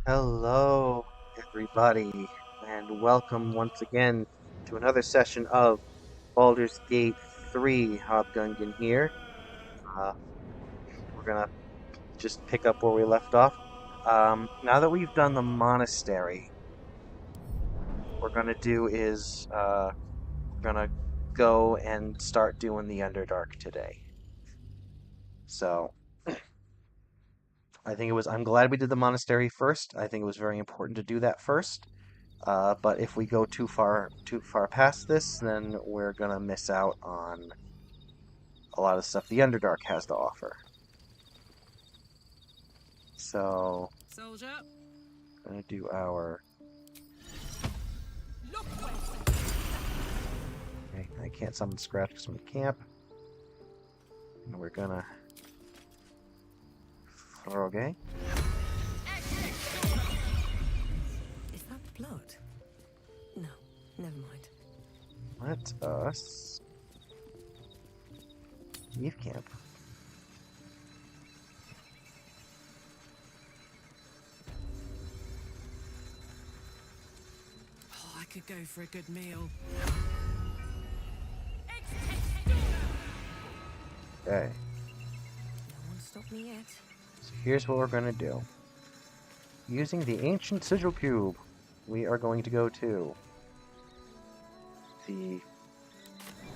Hello, everybody, and welcome once again to another session of Baldur's Gate 3. Hobgungan here. Uh, we're gonna just pick up where we left off. Now that we've done the monastery, what we're gonna do is we're gonna go and start doing the Underdark today. So, I'm glad we did the monastery first. I think it was very important to do that first. But if we go too far past this, then we're gonna miss out on a lot of stuff the Underdark has to offer. So, Soldier, gonna do our. look where Okay, I can't summon Scratch because I'm in camp. And we're gonna. Okay. Is that blood? No, never mind. Let us leave camp. Oh, I could go for a good meal. Okay. No one stopped me yet. So here's what we're gonna do. Using the ancient sigil cube, we are going to go to the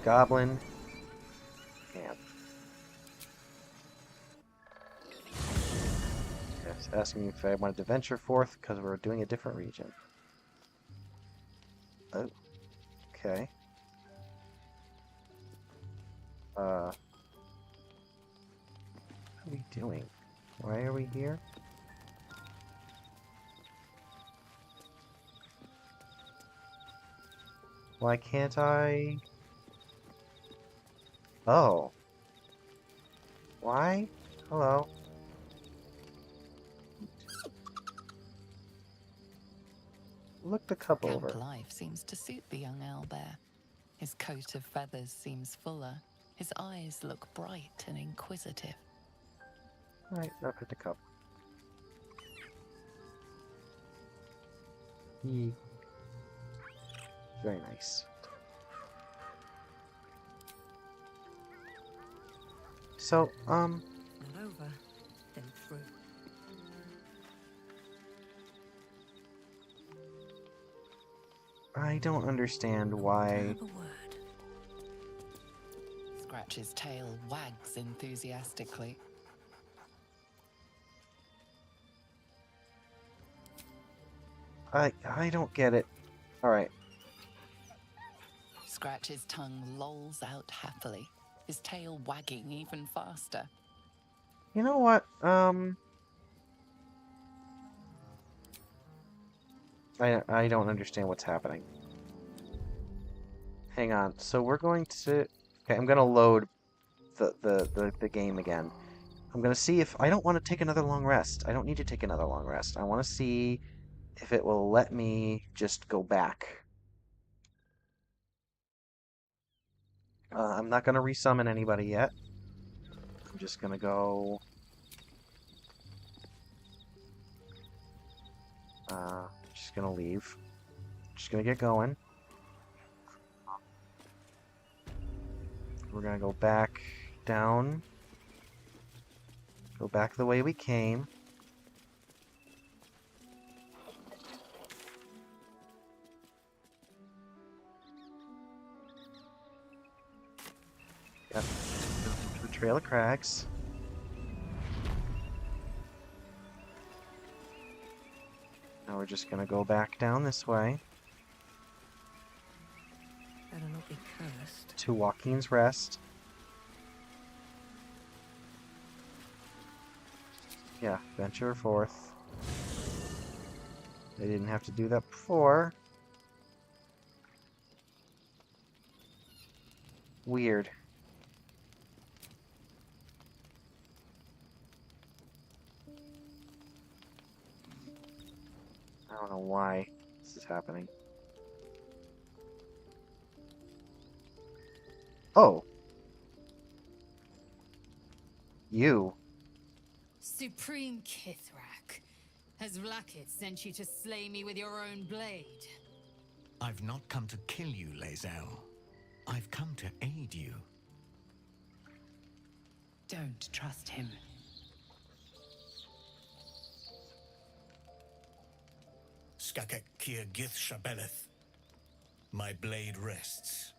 goblin camp. Yes, asking me if I wanted to venture forth because we're doing a different region. Oh, okay. What are we doing? Why are we here? Why can't I? Oh. Why? Hello. Look the cup Camp over. life seems to suit the young owlbear. His coat of feathers seems fuller. His eyes look bright and inquisitive. Alright, look at the cup. He... Very nice. So, Not over, then through. I don't understand why... Grab a word. Scratch's tail wags enthusiastically. I don't get it. Alright. Scratch's tongue lolls out happily, his tail wagging even faster. You know what? I don't understand what's happening. Hang on. So we're going to... Okay, I'm gonna load the game again. I'm gonna see if... I don't want to take another long rest. I don't need to take another long rest. I want to see if it will let me just go back. I'm not gonna resummon anybody yet. I'm just gonna go... just gonna leave. Just gonna get going. We're gonna go back down. Go back the way we came. Yep. To the Trail of Crags. Now we're just gonna go back down this way Better not be cursed. to Joaquin's Rest. Yeah, venture forth. They didn't have to do that before. Weird. I don't know why this is happening. Oh. You. Supreme Kithrak, Has Vlaakith sent you to slay me with your own blade? I've not come to kill you, Lae'zel. I've come to aid you. Don't trust him. Skakek Kier Gith Shabeleth. My blade rests.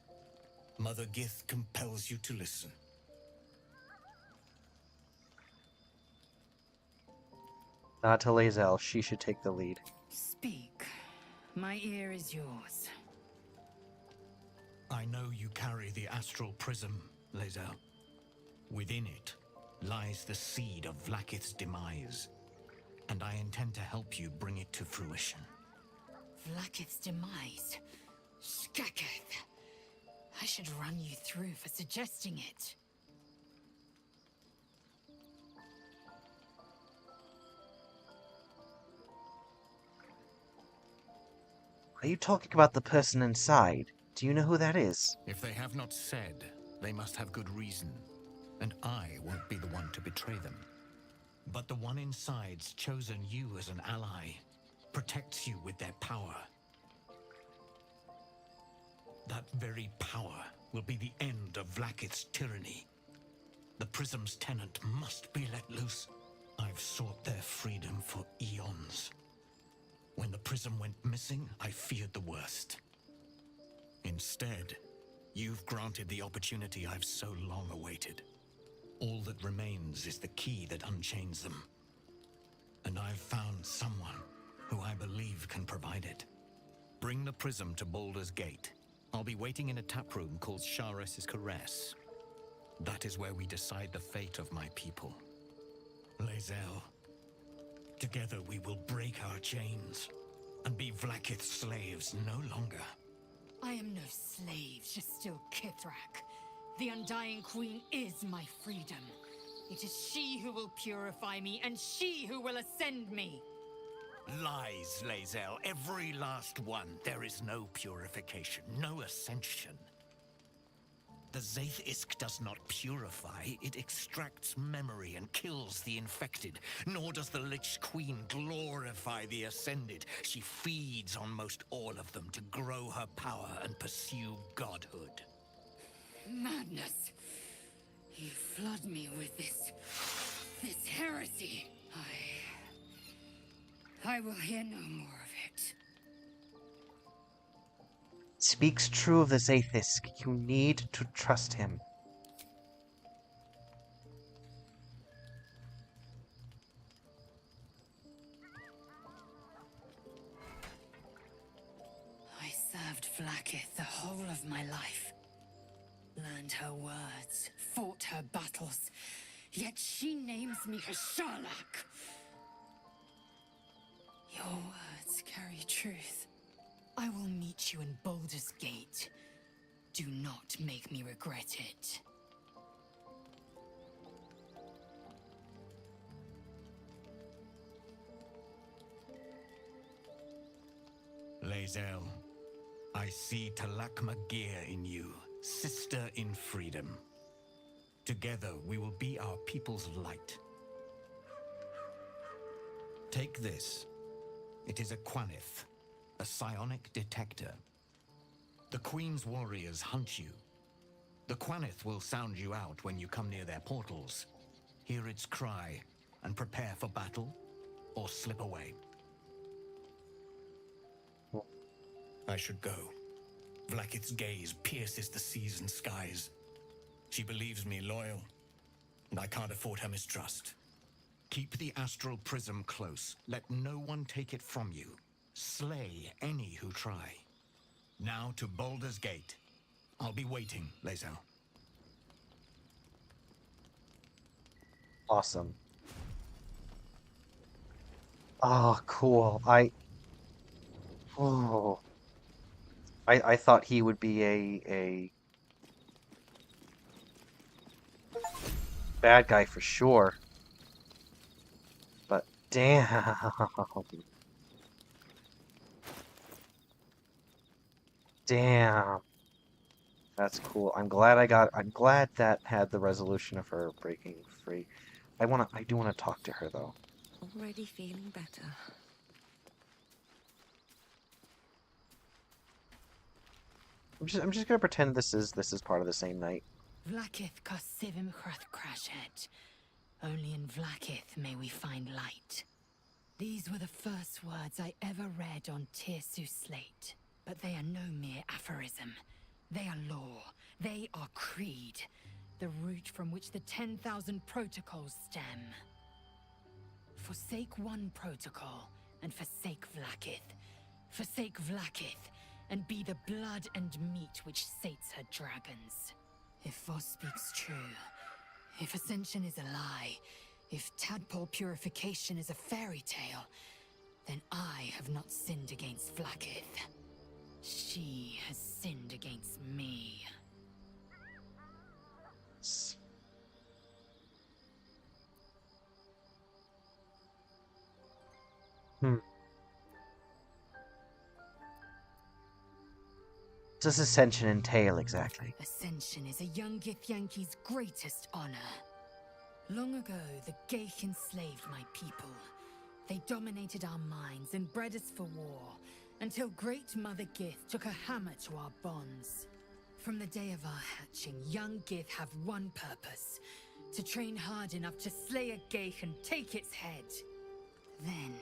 Mother Gith compels you to listen. Not to Layla, she should take the lead. Speak. My ear is yours. I know you carry the astral prism, Lae'zel. Within it lies the seed of Vlaakith's demise, and I intend to help you bring it to fruition. Vlaakith's demise? Skaketh. I should run you through for suggesting it. Are you talking about the person inside? Do you know who that is? If they have not said, they must have good reason, and I won't be the one to betray them. But the one inside's chosen you as an ally, protects you with their power. That very power will be the end of Vlaakith's tyranny. The prism's tenant must be let loose. I've sought their freedom for eons. When the prism went missing, I feared the worst. Instead, you've granted the opportunity I've so long awaited. All that remains is the key that unchains them. And I've found someone who I believe can provide it. Bring the prism to Baldur's Gate. I'll be waiting in a taproom called Shares's Caress. That is where we decide the fate of my people. Lay'zel, together we will break our chains and be Vlaakith's slaves no longer. I am no slave, just still Kithrak. The Undying Queen is my freedom. It is she who will purify me, and she who will ascend me. Lies, Lay'zel, every last one. There is no purification, no ascension. The Zaith Isk does not purify, it extracts memory and kills the infected. Nor does the Lich Queen glorify the ascended. She feeds on most all of them to grow her power and pursue godhood. Madness. You flood me with this heresy. I will hear no more of it. Speaks true of the Zaithisk. You need to trust him. I served Vlaakith the whole of my life. Learned her words, fought her battles, yet she names me her Sharlak. Your words carry truth. I will meet you in Baldur's Gate. Do not make me regret it. Lay'zel, I see Talak Magir in you, sister in freedom. Together we will be our people's light. Take this. It is a Quanith, a psionic detector. The Queen's warriors hunt you. The Quanith will sound you out when you come near their portals. Hear its cry and prepare for battle, or slip away. I should go. Vlaakith's gaze pierces the seas and skies. She believes me loyal, and I can't afford her mistrust. Keep the astral prism close. Let no one take it from you. Slay any who try. Now to Baldur's Gate. I'll be waiting, Lay'zel. Awesome. Oh, cool. Oh. I thought he would be a bad guy for sure. But damn. Damn. That's cool. I'm glad that had the resolution of her breaking free. I do want to talk to her though. already feeling better. I'm just gonna pretend this is part of the same night. Vlakith Kosivim Hrath Crashet. Only in Vlakith may we find light. These were the first words I ever read on Tirsu's slate. But they are no mere aphorism. They are law. They are creed. The root from which the 10,000 protocols stem. Forsake one protocol, and forsake Vlakith. Forsake Vlakith, and be the blood and meat which sates her dragons. If Voss speaks true, if Ascension is a lie, if tadpole purification is a fairy tale, then I have not sinned against Vlakith. She has sinned against me. What does Ascension entail exactly? Ascension is a young Githyanki's greatest honor. Long ago, the Geich enslaved my people. They dominated our minds and bred us for war, until Great Mother Gith took a hammer to our bonds. From the day of our hatching, young Gith have one purpose: to train hard enough to slay a Geich and take its head. Then,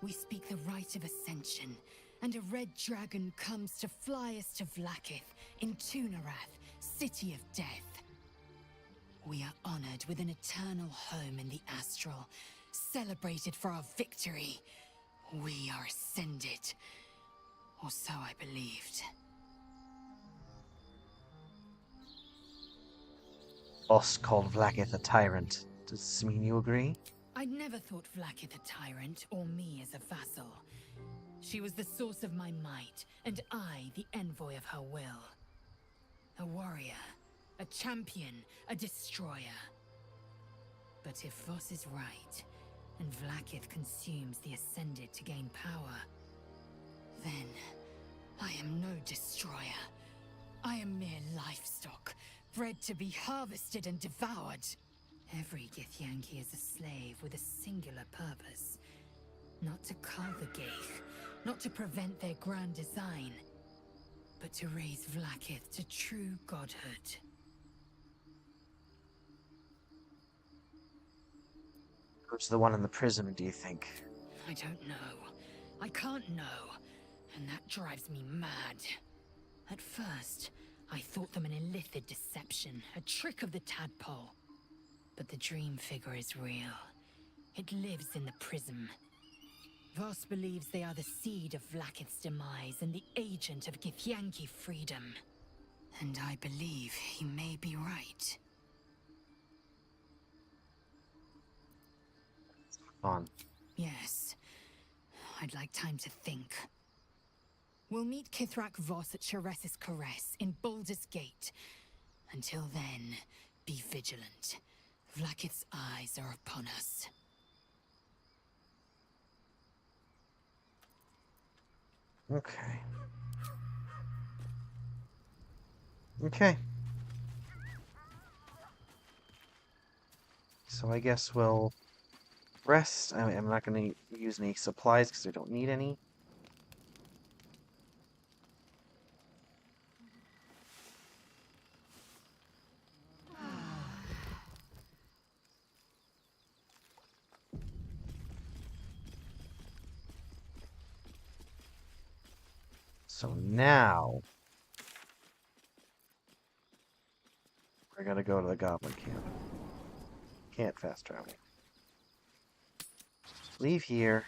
we speak the rite of Ascension, and a red dragon comes to fly us to Vlakith, in Tunarath, City of Death. We are honored with an eternal home in the Astral, celebrated for our victory. We are ascended. Or so I believed. Boss called Vlakith a tyrant. Does this mean you agree? I'd never thought Vlakith a tyrant, or me as a vassal. She was the source of my might, and I the envoy of her will. A warrior, a champion, a destroyer. But if Voss is right, and Vlakith consumes the Ascended to gain power, then I am no destroyer. I am mere livestock, bred to be harvested and devoured. Every Githyanki is a slave with a singular purpose. Not to cull the Geich, not to prevent their grand design, but to raise Vlakith to true godhood. Who's the one in the prism, do you think? I don't know. I can't know. And that drives me mad. At first, I thought them an illithid deception, a trick of the tadpole. But the dream figure is real. It lives in the prism. Voss believes they are the seed of Vlakith's demise and the agent of Githyanki freedom. And I believe he may be right. On. Yes. I'd like time to think. We'll meet Kithrak Voss at Chares's Caress in Baldur's Gate. Until then, be vigilant. Vlakith's eyes are upon us. Okay. Okay. So I guess we'll rest. I'm not going to use any supplies because I don't need any. So now we're gonna go to the goblin camp. Can't fast travel. Leave here.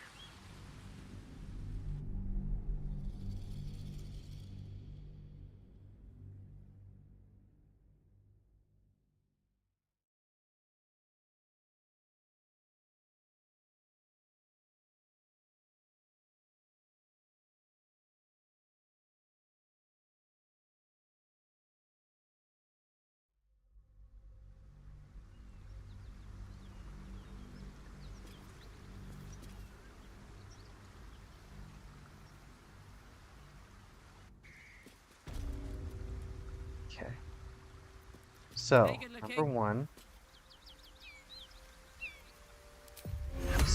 Okay. So, number one.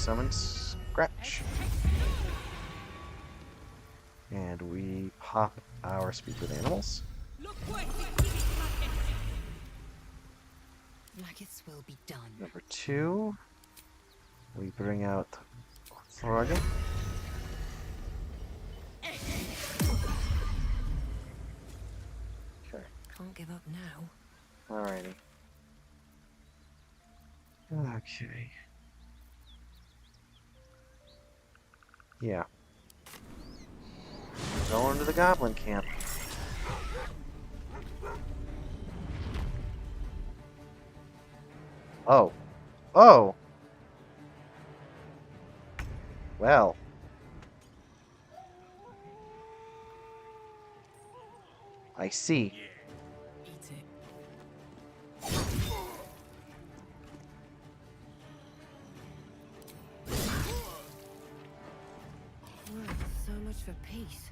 summon Scratch. And we pop our Speak with Animals. Blackets will be done. Number 2, we bring out Thorgan. Okay. Can't give up now. Alrighty. Okay. Yeah. Going to the goblin camp. Oh. Oh! Well. I see. Eat it. Well, so much for peace.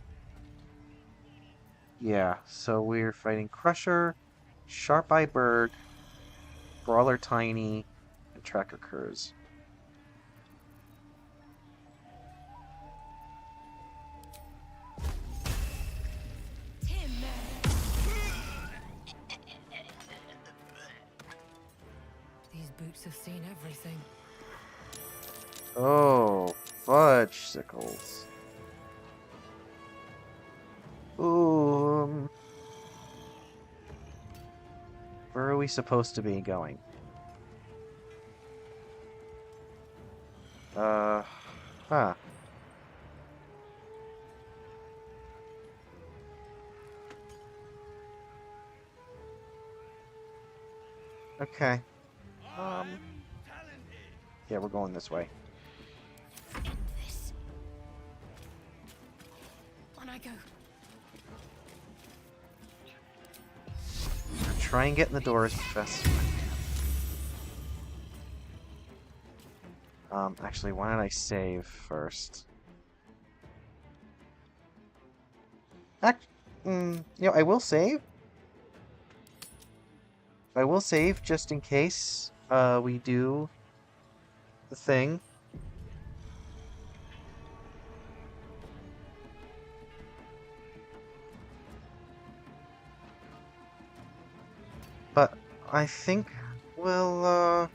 Yeah, so we're fighting Crusher, Sharp Eye Bird, Brawler Tiny, and Tracker Curs. These boots have seen everything. Oh, fudge sickles. Where are we supposed to be going? Huh. Okay. Yeah, we're going this way. End this. On I go. Try and get in the doors fast. Actually, why don't I save first? I will save. I will save just in case we do the thing. But I think we'll I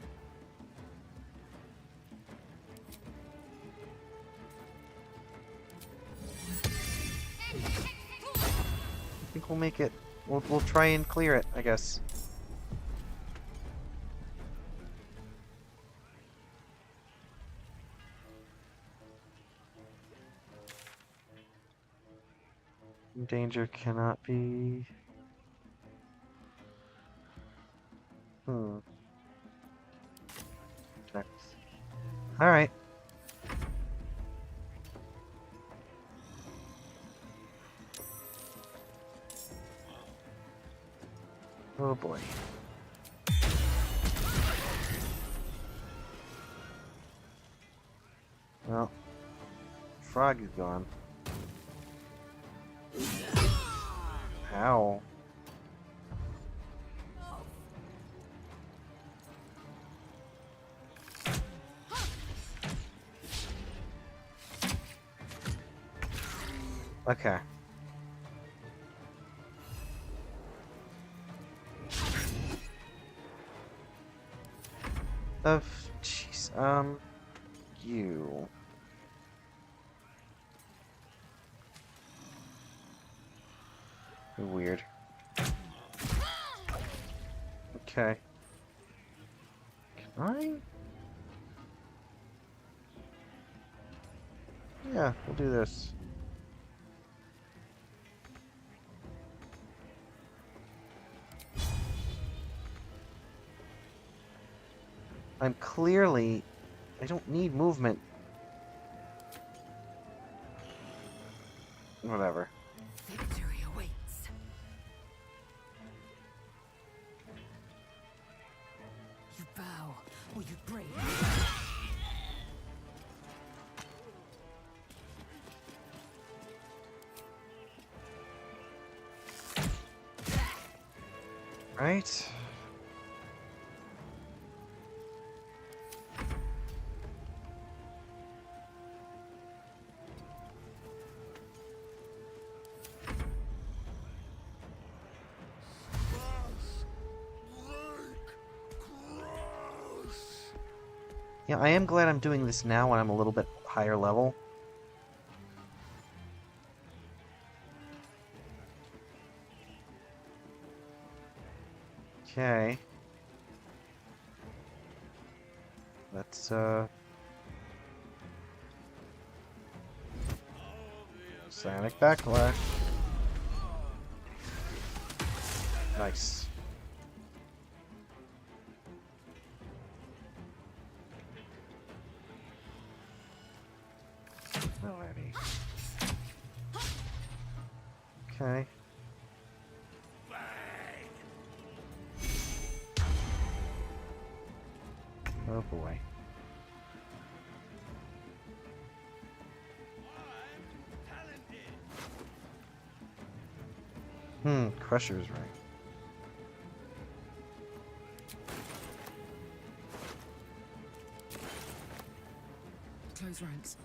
think we'll make it. We'll try and clear it, I guess. Danger cannot be. Okay. All right. Oh boy. Well, frog is gone. Ow. Okay. Jeez, you. You're weird. Okay. Can I? Yeah, we'll do this. I'm clearly... I don't need movement. Whatever. Victory awaits. You bow or you break. Right? Yeah, I am glad I'm doing this now when I'm a little bit higher level. Okay. Let's, Sonic Backlash. Nice. Alrighty. Okay. Oh boy. Crusher's right. Close ranks.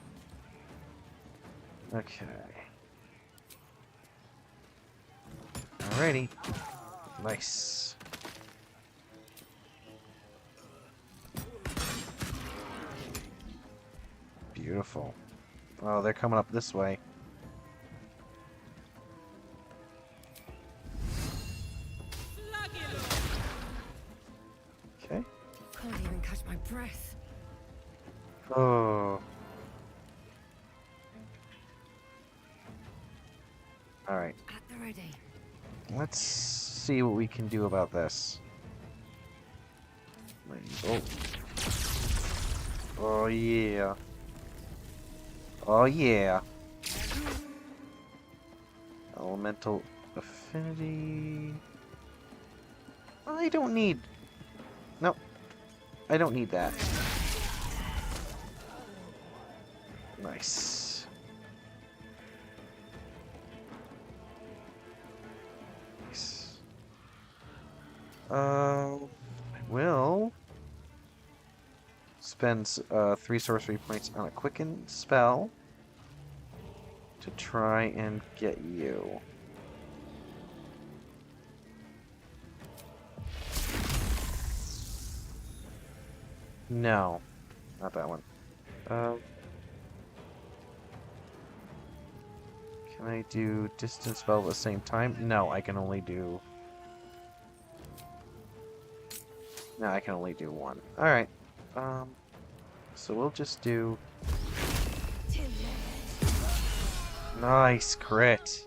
Okay. Alrighty. Nice. Beautiful. Oh, they're coming up this way. Okay. Can't even catch my breath. Oh. Alright. At the ready. Let's see what we can do about this. Oh. Oh yeah. Oh yeah. Elemental affinity. I don't need... Nope. I don't need that. Nice. Nice. I will spend 3 sorcery points on a quicken spell to try and get you. No, not that one. Can I do distance spell at the same time? No, I can only do... No, I can only do one. Alright. So we'll just do... Nice crit.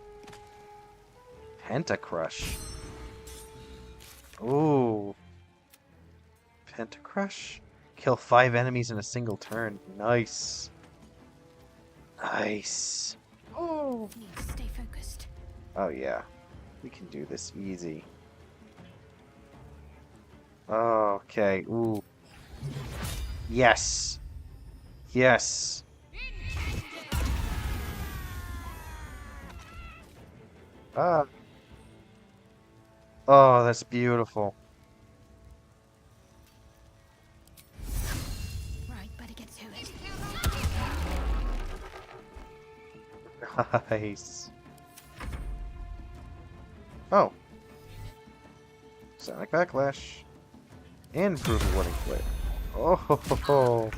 Pentacrush. Ooh. Pentacrush? Kill 5 enemies in a single turn. Nice. Nice. Oh. Need to stay focused. Oh yeah. We can do this easy. Okay. Ooh. Yes. Yes. Ah. Oh, that's beautiful. Right, better get to it. Nice. Oh. Sonic Backlash. And Brutal Warning Flare. Oh ho ho ho.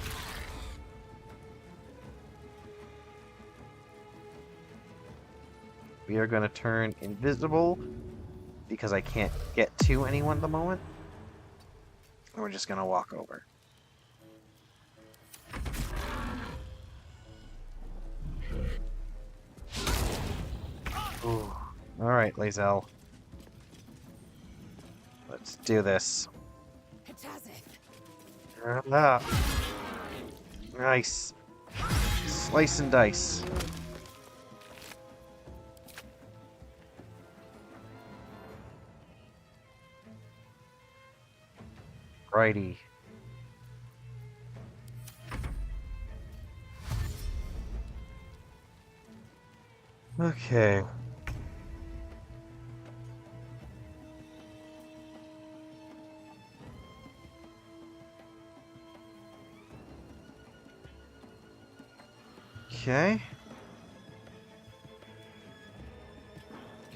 We are going to turn invisible because I can't get to anyone at the moment. And we're just going to walk over. Ooh. Alright, Lazel. Let's do this. Ah. Nice. Slice and dice. Righty. Okay. Okay.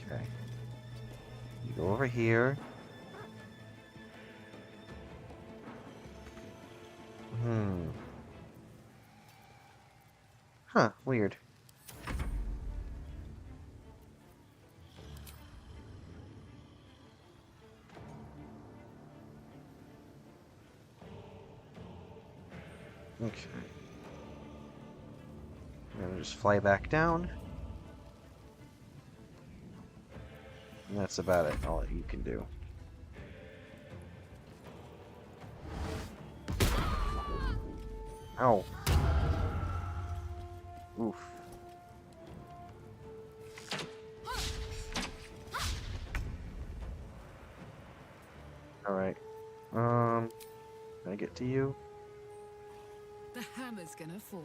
Okay. You go over here. Hmm. Huh, weird. Okay. I'm gonna just fly back down. And that's about it, all that you can do. Ow. Oof. Alright. Can I get to you? The hammer's gonna fall.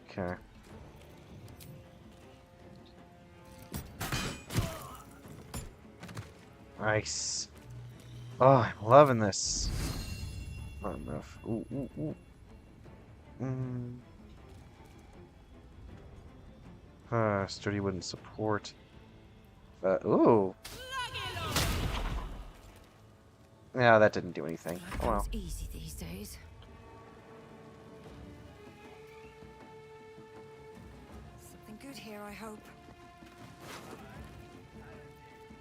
Okay. Nice. Oh, I'm loving this. Not enough. Ooh, ooh, ooh. Sturdy wooden support. Ooh. Yeah, that didn't do anything. Oh well. It's easy these days. Something good here, I hope.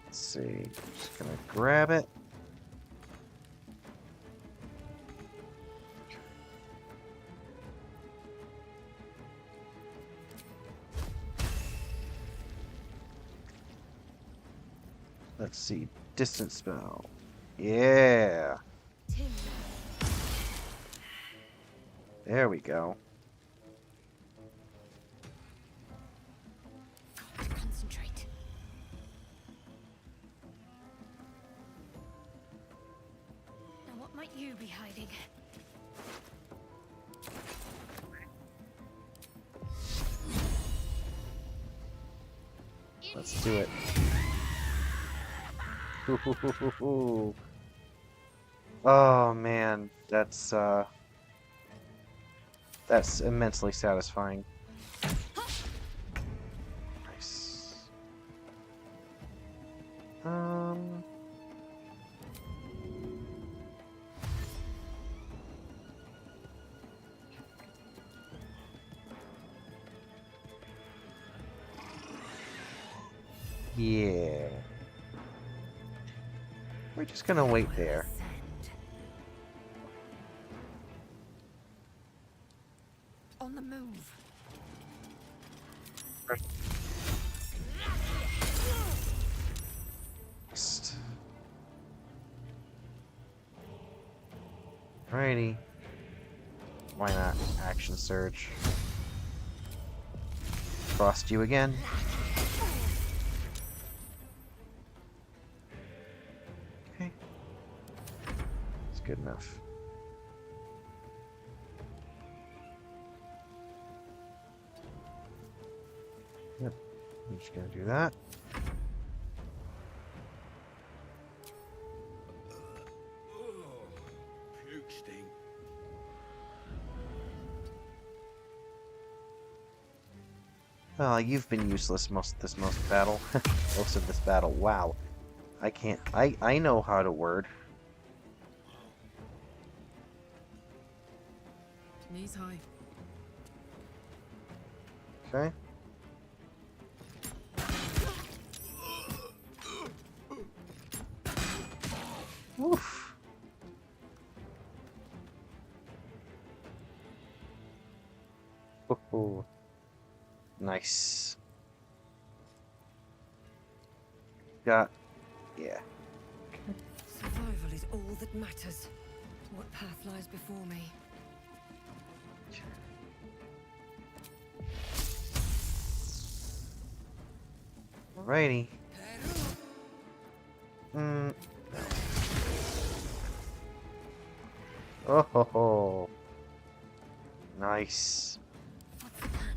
Let's see. Just gonna grab it. Let's see. Distance spell. Yeah. Tim. There we go. Got to concentrate. Now what might you be hiding? Let's do it. Oh man, that's immensely satisfying. Nice. Yeah. We're just gonna wait there. On the move. Next. Alrighty. Why not? Action surge. Frost you again. Okay. It's good enough. Yep. I'm just gonna do that. Well, you've been useless most of this battle. Most of this battle. Wow. I can't. I know how to word. Knees high. Okay. Oof. Ooh. Nice. Got. Yeah. Survival is all that matters. What path lies before me? Alrighty. No. Oh ho ho. Nice. What's the plan?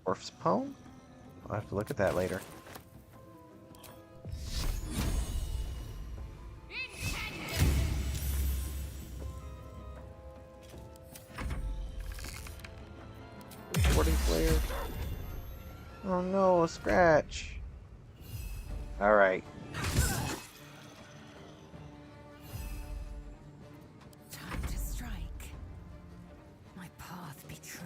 Orph's poem? I'll have to look at that later. Recording player. Oh no, a scratch. Alright. Time to strike. My path be true.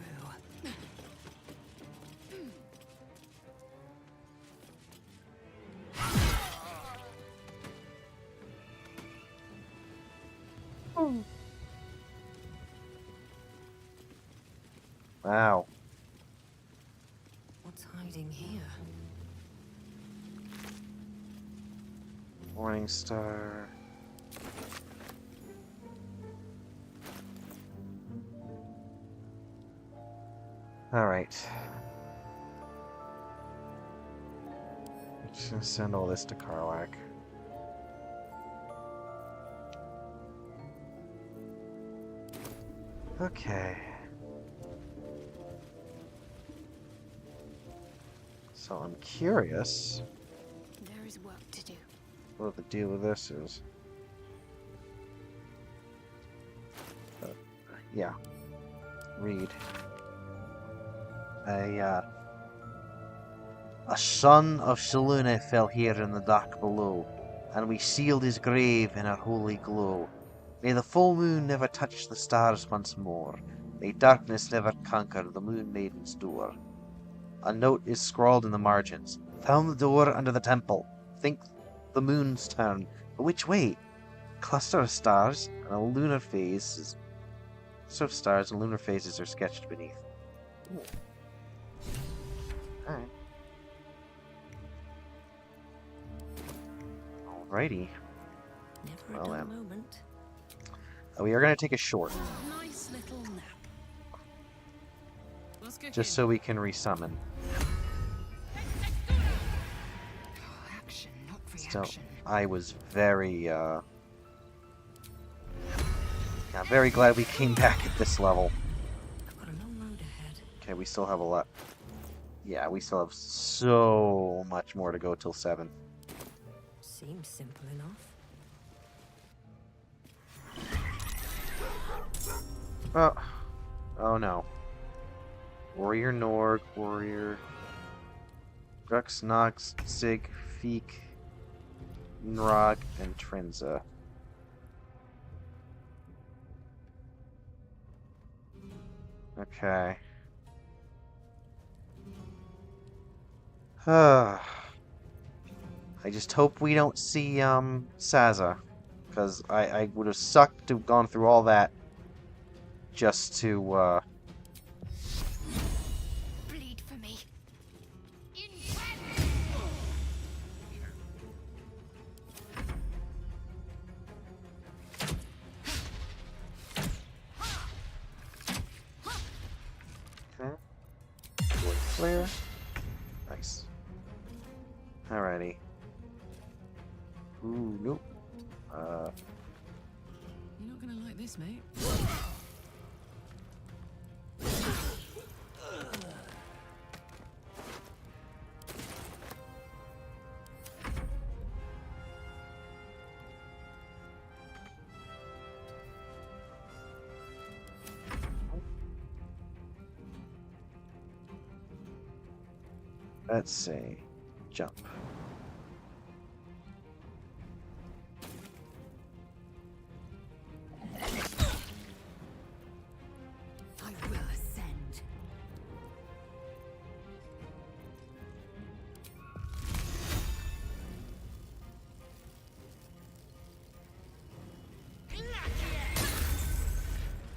Wow. What's hiding here? Morning Star. Alright. I'm just gonna send all this to Karlak. Okay. So I'm curious There is work to do. what the deal with this is. Yeah. Read. A son of Selûne fell here in the dark below, and we sealed his grave in our holy glow. May the full moon never touch the stars once more. May darkness never conquer the moon maiden's door. A note is scrawled in the margins. Found the door under the temple. Think the moon's turn. But which way? Cluster of stars and a lunar phase is... Cluster of stars and lunar phases are sketched beneath. Ooh. Alright. Alrighty. Never Well a then. dull moment. We are going to take a short, Nice little nap. Let's go just so we can resummon. Action, not So, reaction. I was very, yeah, very glad we came back at this level. I've got a long road ahead. Okay, we still have a lot. Yeah, we still have so much more to go till 7. Seems simple enough. Oh, oh no. Warrior Norg, Warrior... Grux, Nox, Sig, Feek, Nrog, and Trinza. Okay. I just hope we don't see, Saza. Because I would have sucked to have gone through all that just to, Bleed for me. Okay. Void Flare. Nice. Alrighty. Ooh, nope. You're not gonna like this, mate. Let's see. Jump. I will ascend.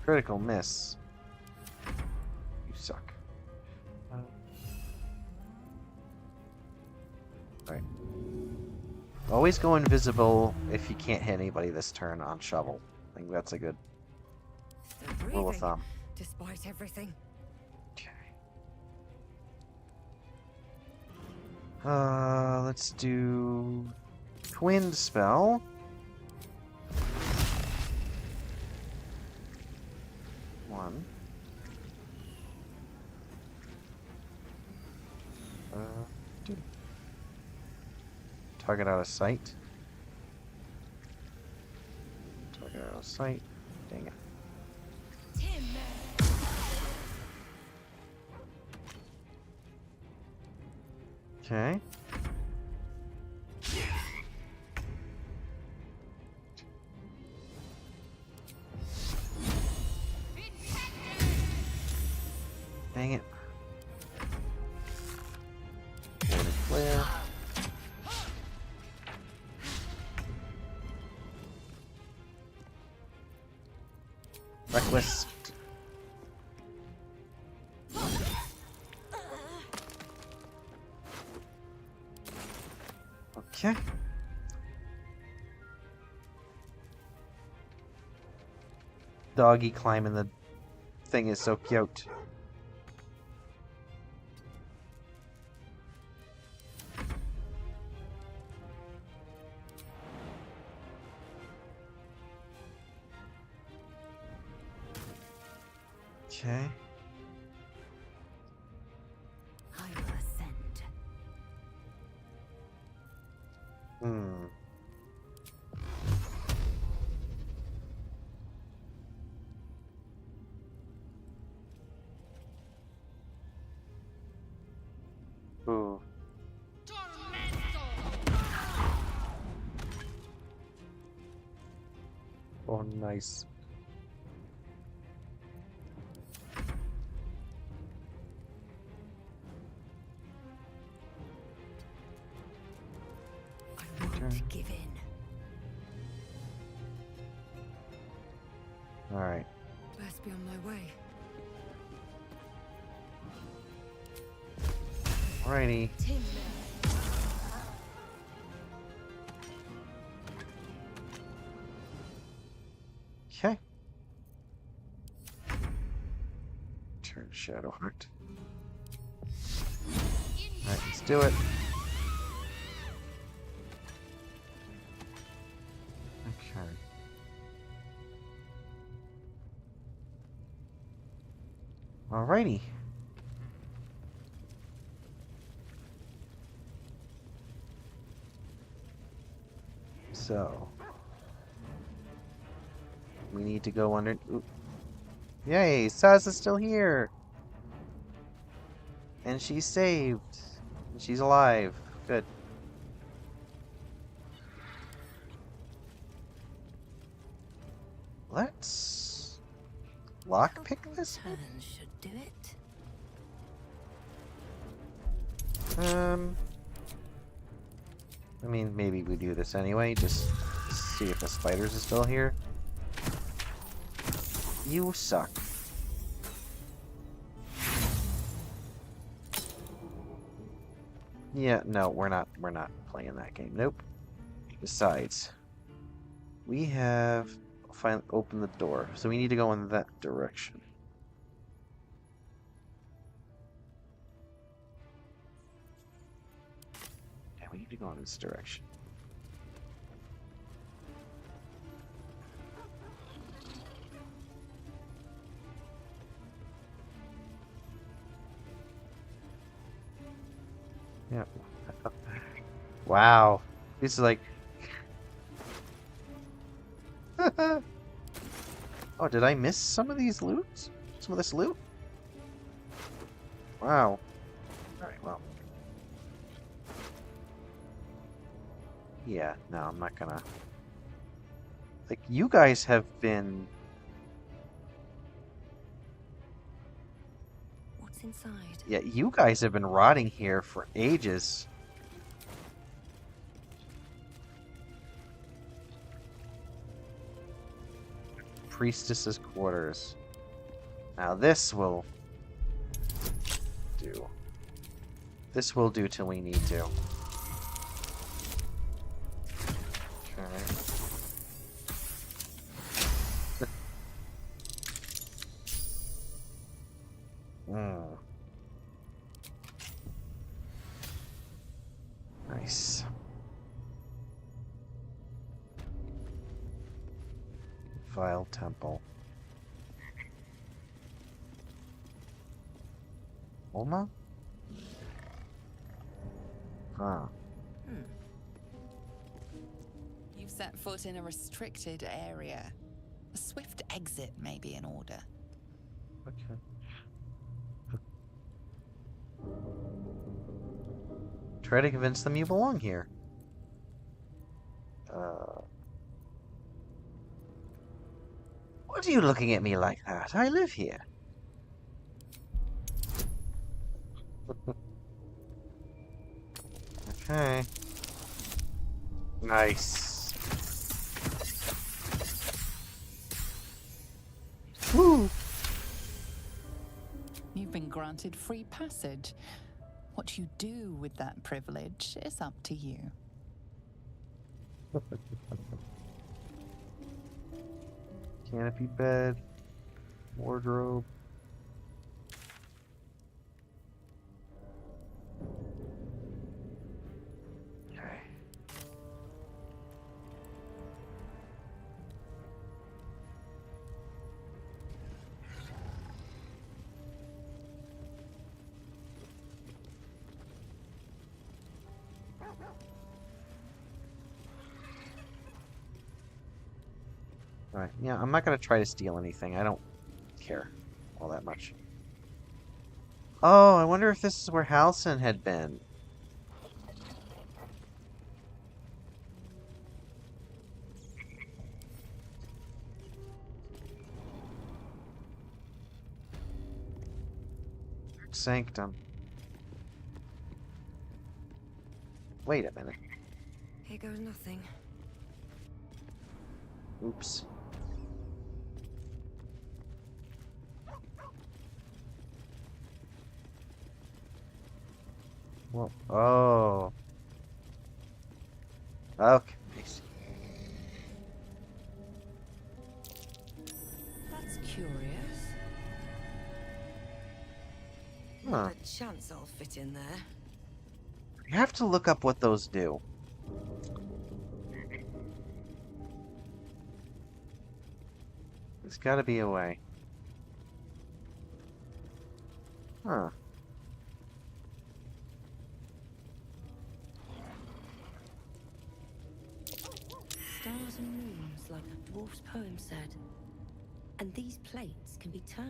Critical miss. You suck. Alright. Always go invisible if you can't hit anybody this turn on shovel. I think that's a good Still rule of breathing, thumb. despite everything. Okay. Let's do twin spell. One. Target out of sight. Target out of sight. Dang it. Okay. Dang it. Flare. Reckless. Okay. Doggy climbing the thing is so cute. Okay. I will ascend. Hmm. Ooh. Oh, nice. I won't give in. All right. Best be on my way. Alrighty. Okay. Turn Shadowheart. Alright, let's do it. Okay. Alrighty. So we need to go under. Ooh. Yay! Sasa's still here, and she's saved. And she's alive. Good. Let's lockpick this. Turn should do it. I mean, maybe we do this anyway. Just see if the spiders are still here. You suck. Yeah, no, we're not playing that game. Nope. Besides, we have finally opened the door, so we need to go in that direction. Yeah, we need to go in this direction. Yeah. Wow. This is like... Oh, did I miss some of these loots? Some of this loot? Wow. Alright, well. Yeah, no, I'm not gonna... Like, you guys have been... What's inside? Yeah, you guys have been rotting here for ages. Priestess's quarters. Now this will do. This will do till we need to. Okay. Nice. Vile temple. Oma? Huh. set foot in a restricted area. A swift exit may be in order. Okay. Try to convince them you belong here. What are you looking at me like that? I live here. Okay. Nice. Woo! You've been granted free passage. What you do with that privilege is up to you. Canopy bed. Wardrobe. Okay. Alright, yeah, I'm not gonna try to steal anything. I don't care all that much. Oh, I wonder if this is where Halcyon had been. Sanctum. Wait a minute. Here goes nothing. Oops. Well, oh. Okay. That's curious. Huh. Not a chance I'll fit in there. You have to look up what those do. There's gotta be a way. Huh. Stars and moons, like a dwarf's poem said. And these plates can be turned.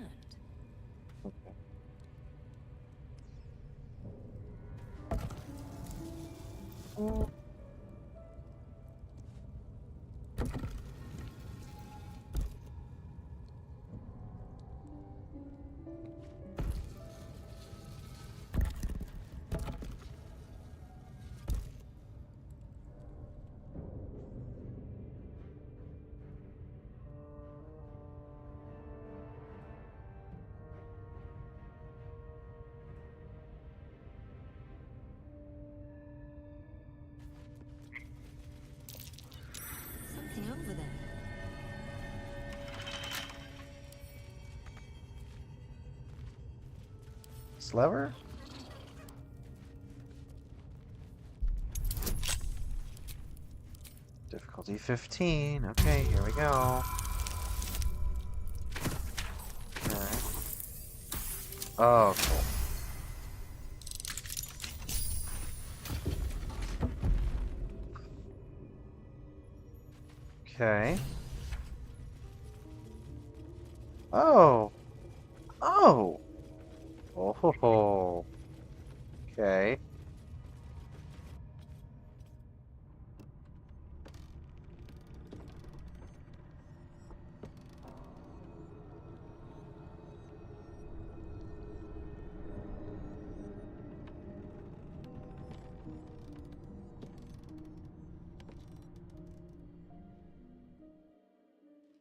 Something over there. Slever? Difficulty 15. Okay, here we go. Okay. Oh, cool. Okay. Oh. Oh. Oh ho ho. Okay.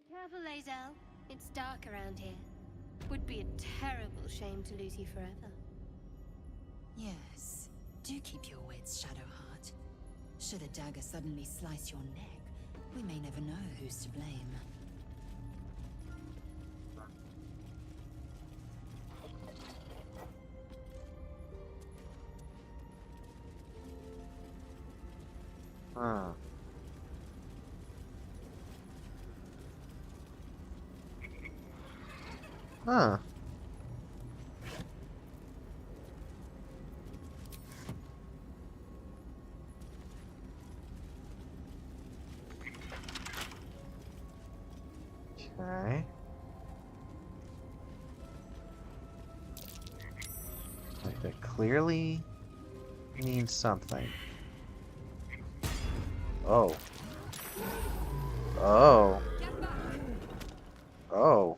Careful, Lae'zel. It's dark around here. Would be a terrible shame to lose you forever. Yes. Do keep your wits, Shadowheart. Should a dagger suddenly slice your neck, we may never know who's to blame. Huh. Huh. clearly means something. Oh. Oh. Oh.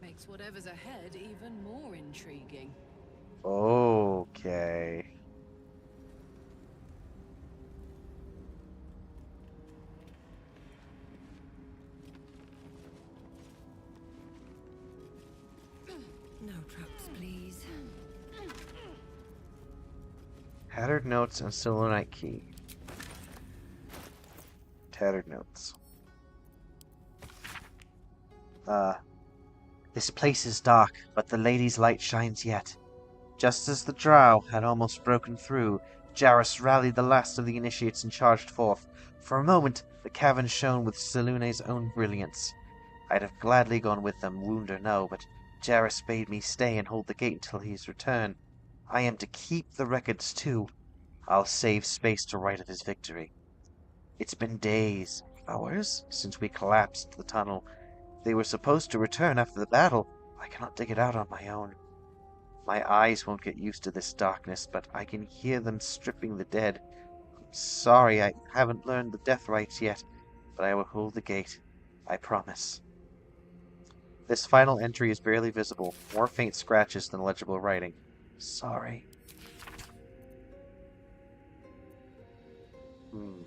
Makes whatever's ahead even more intriguing. Okay. No traps, please. Tattered notes and selenite key. Tattered notes. This place is dark, but the lady's light shines yet. Just as the drow had almost broken through, Jarrus rallied the last of the initiates and charged forth. For a moment, the cavern shone with Selune's own brilliance. I'd have gladly gone with them, wound or no, but Jarrus bade me stay and hold the gate until his return. I am to keep the records too. I'll save space to write of his victory. It's been days, hours, since we collapsed the tunnel. They were supposed to return after the battle. I cannot dig it out on my own. My eyes won't get used to this darkness, but I can hear them stripping the dead. I'm sorry I haven't learned the death rites yet, but I will hold the gate. I promise. This final entry is barely visible, more faint scratches than legible writing. Sorry. Hmm.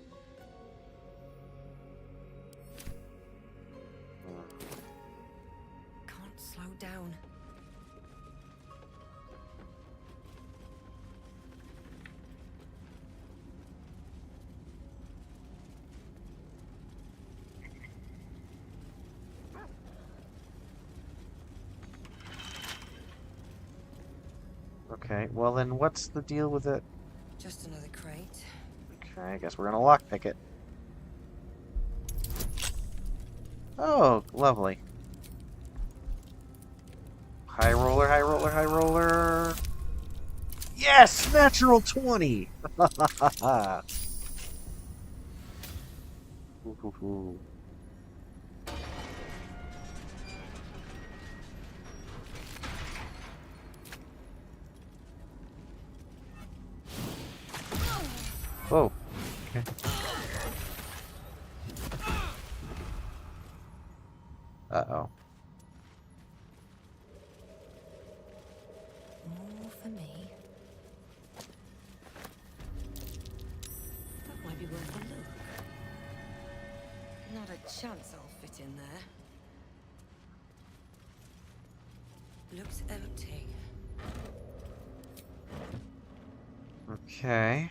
Can't slow down. Okay, well then what's the deal with it? Just another crate. Okay, I guess we're gonna lockpick it. Oh, lovely. High roller, high roller, high roller. Yes! Natural 20! Ooh. Oh, okay. Uh-oh. More for me. That might be worth a look. Not a chance I'll fit in there. Looks empty. Okay.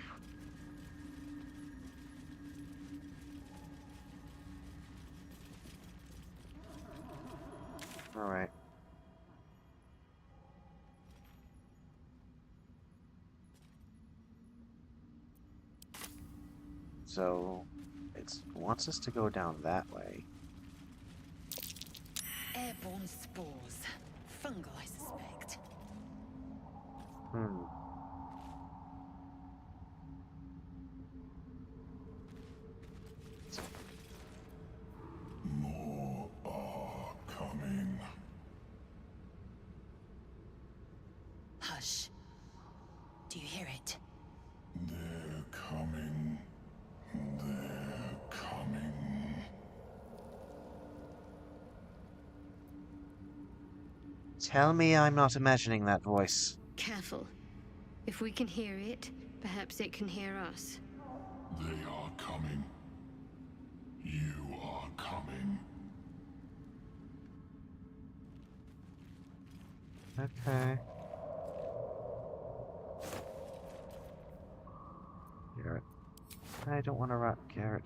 Alright. So, it wants us to go down that way. Airborne spores. Fungal, I suspect. Hmm. More are coming. Hush. Do you hear it? They're coming. They're coming. Tell me I'm not imagining that voice. Careful. If we can hear it, perhaps it can hear us. They are coming. You are coming. Okay. Garrett. I don't want to rot Garrett.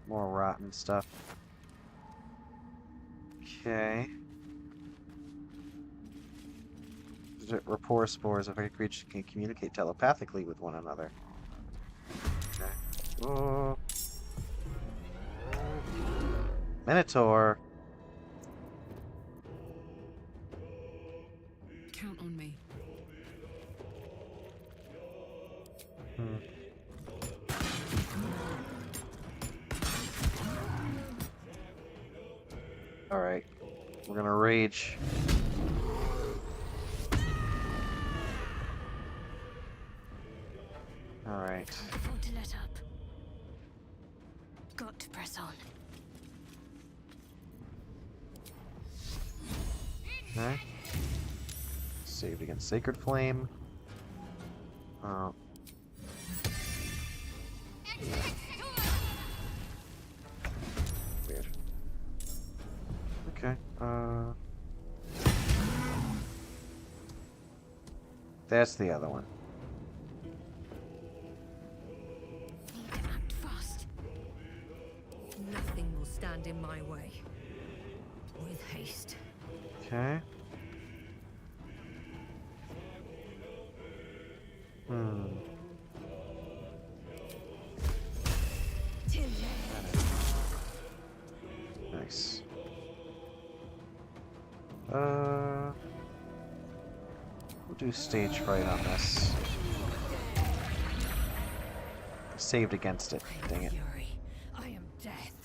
More rotten stuff. Okay. Rapport spores of a creature can communicate telepathically with one another. Okay. Oh. Minotaur. Count on me. Alright. We're gonna rage. Alright. Can't afford to let up. Got to press on. Okay. Saved against Sacred Flame. Weird. Okay. That's the other one. Need to act fast. Nothing will stand in my way. With haste. Okay. Nice. We'll do stage fright on this. Saved against it. Dang it. Fury. I am death.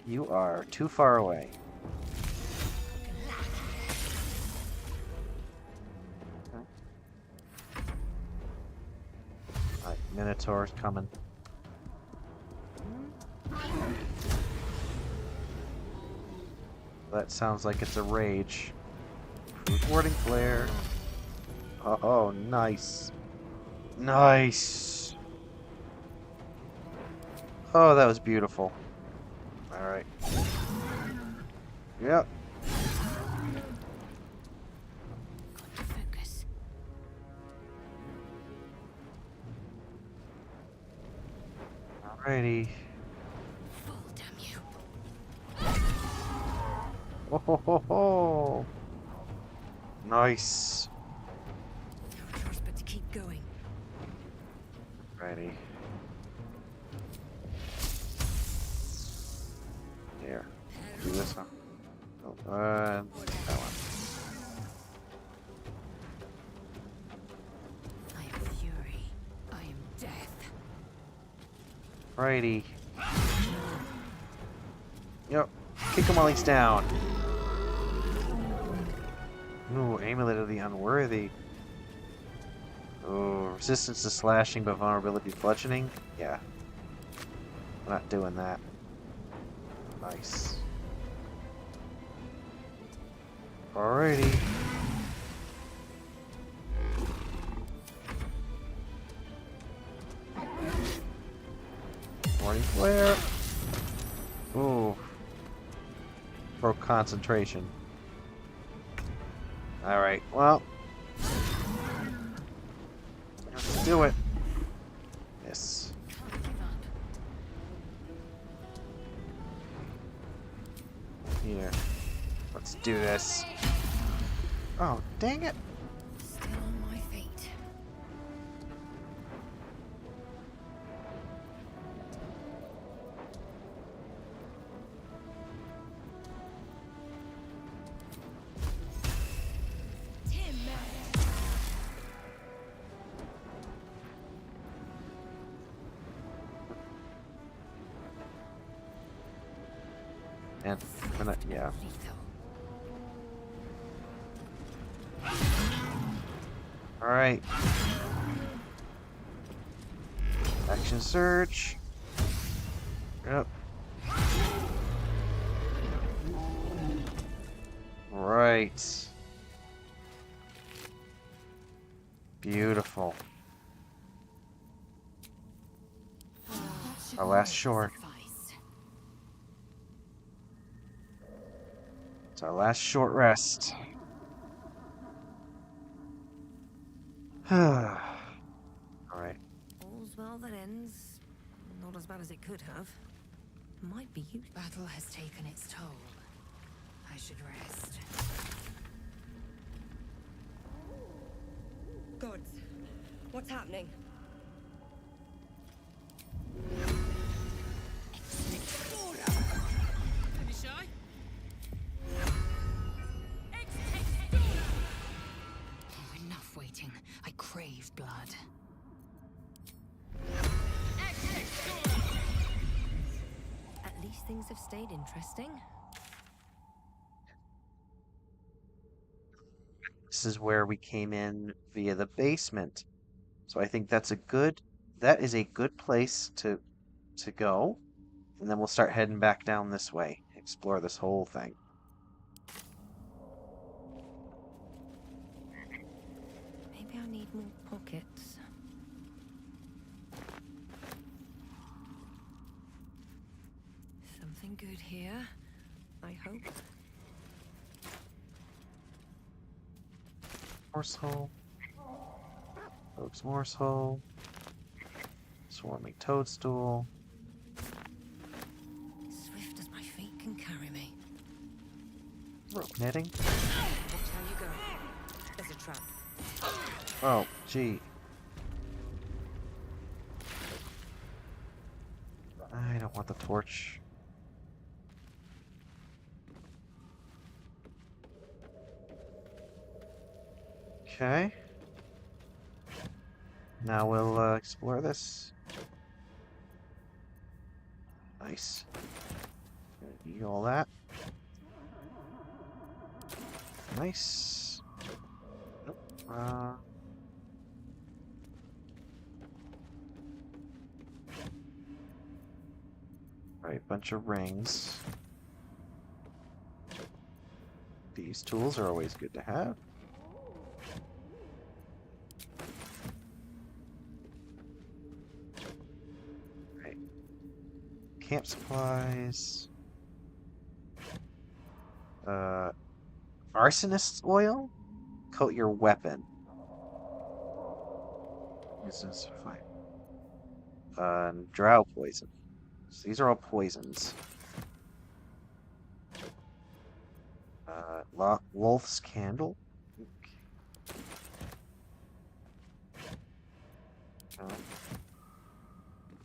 You are too far away. Okay. Alright, Minotaur's coming. That sounds like it's a rage. Warding flare. Oh, nice. Nice. Oh, that was beautiful. Alright. Yep. Got to focus. Alrighty. Full, damn you. Oh ho ho ho. Nice. No choice but to keep going. Alrighty. Here. Do this one. Oh, that one. I am fury. I am death. Righty. Yep. Kick him while he's down. Ooh, Amulet of the Unworthy. Ooh, resistance to slashing but vulnerability to bludgeoning. Yeah. We're not doing that. Nice. Alrighty. Morning flare. Ooh. Broke concentration. Alright, well. Let's do it. Yes. Can't give up. Here. Let's do this. Oh, dang it. Still on my feet. And we're not, yeah. Alright. Action surge. Yep. Right. Beautiful. Our last short. It's our last short rest. Alright. All's well that ends. Not as bad as it could have. Might be useful. Battle has taken its toll. I should rest. Gods, what's happening? Oh, enough waiting. I crave blood. At least things have stayed interesting. This is where we came in via the basement. So I think that is a good place to go. And then we'll start heading back down this way. Explore this whole thing. Maybe I need more pockets. Something good here, I hope. Morse hole. Rogue's Morse hole. Swarming toadstool. Swift as my feet can carry me. Rope netting. Watch how you go. There's a trap. Oh, gee. I don't want the torch. Okay. Now we'll explore this. Nice. Gonna eat all that. Nice. Nope. Right, bunch of rings. These tools are always good to have. Right. Camp supplies. Arsonist's oil? Coat your weapon. Business fine. Drow poison. So these are all poisons. Wolf's candle. Okay.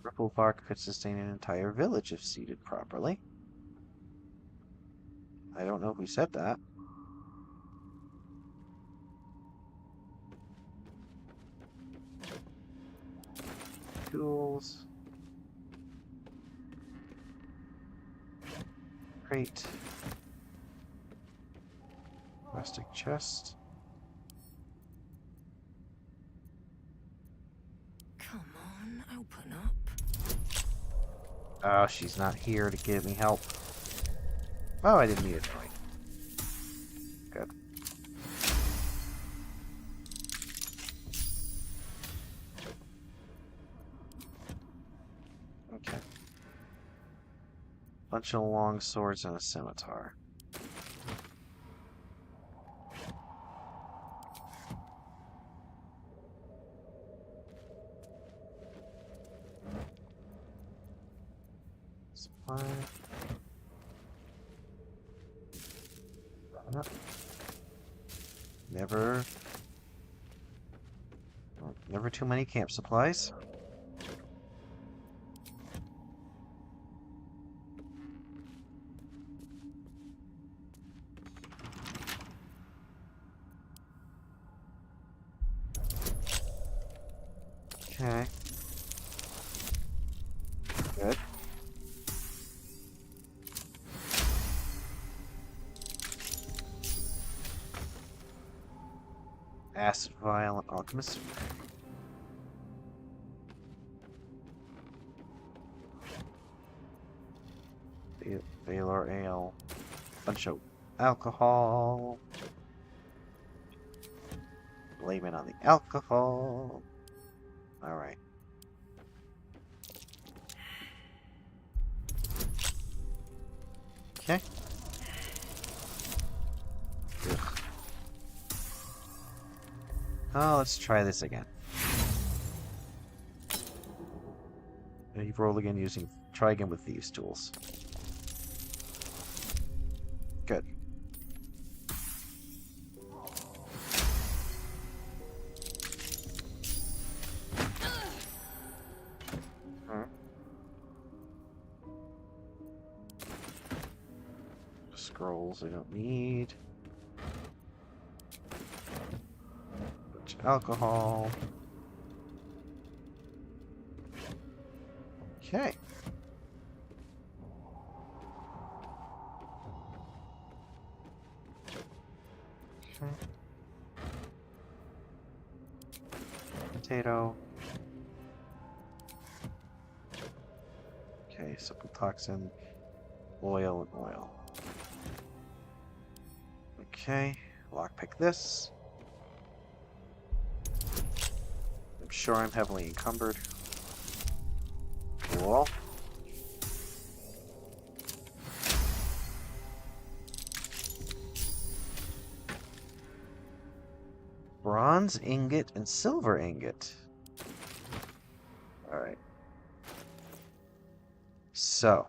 Ripple bark could sustain an entire village if seeded properly. I don't know who said that. Tools. Crate. Plastic chest. Come on, open up. Oh, she's not here to give me help. Oh, I didn't need it. Right. Good. Okay. Bunch of long swords and a scimitar. Supply. Never too many camp supplies. Okay. Good. Acid vial and alchemist. Valor ale. Bunch of alcohol. Blame it on the alcohol. Alright. Okay. Ugh. Oh, let's try this again. You've rolled again using... Try again with these tools. Good. Scrolls I don't need. Bunch of alcohol. Okay. Potato. Okay, simple toxin, oil, and oil. Okay, lockpick this. I'm sure I'm heavily encumbered. Cool. Bronze ingot and silver ingot. Alright. So,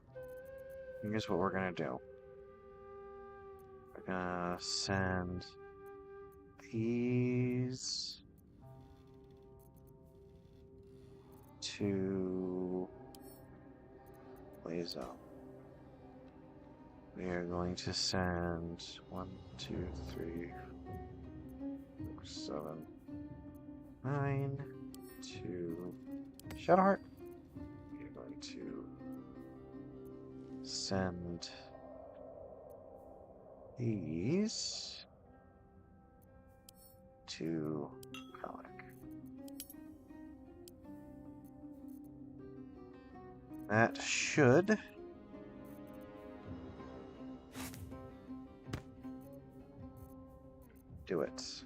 here's what we're gonna do. We're gonna send these to Layla. We are going to send 1, 2, 3, 4, 7, 9 to Shadowheart. We are going to send these to Colic. That should do it.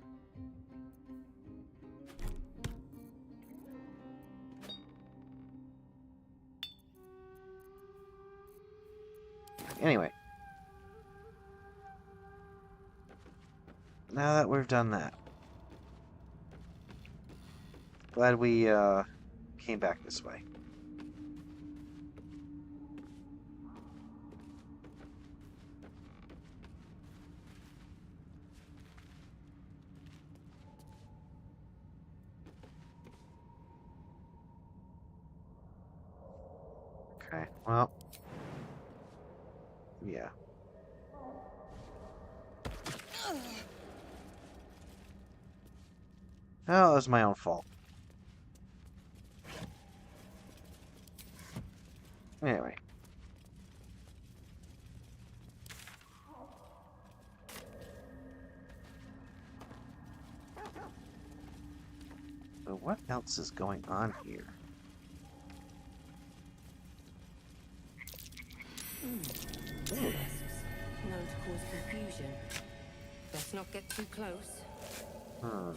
Anyway, now that we've done that, glad we came back this way. Okay, well, yeah. Oh, it was my own fault. Anyway. So what else is going on here? Risks known to cause confusion. Best not get too close. Hmm.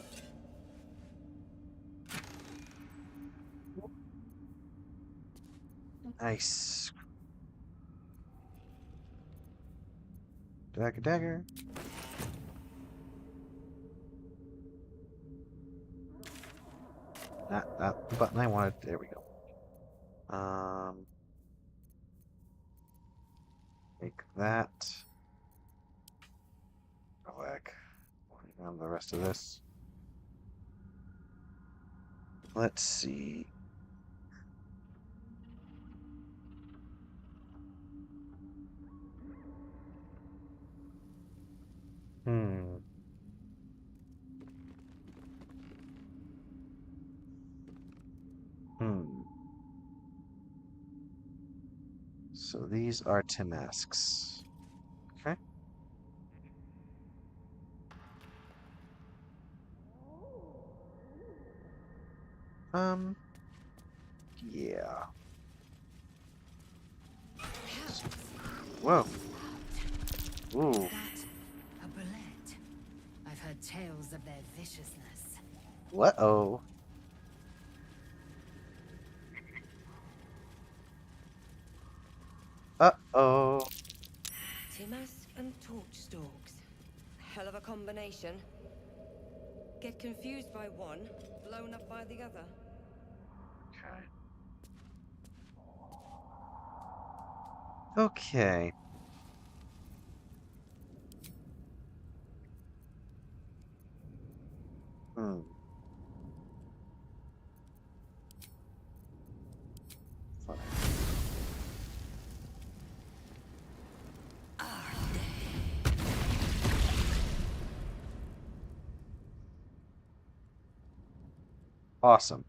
Nice. Dagger, dagger. Not the button I wanted. There we go. Make that. Relic. Working on the rest of this. Let's see. Hmm. Hmm. So these are Timasks. Okay. Yeah. Whoa. Ooh. That a bullet? I've heard tales of their viciousness. Uh-oh. Uh-oh. Timask and torch stalks. Hell of a combination. Get confused by one, blown up by the other. Okay. Okay. Hmm. Fine. Awesome.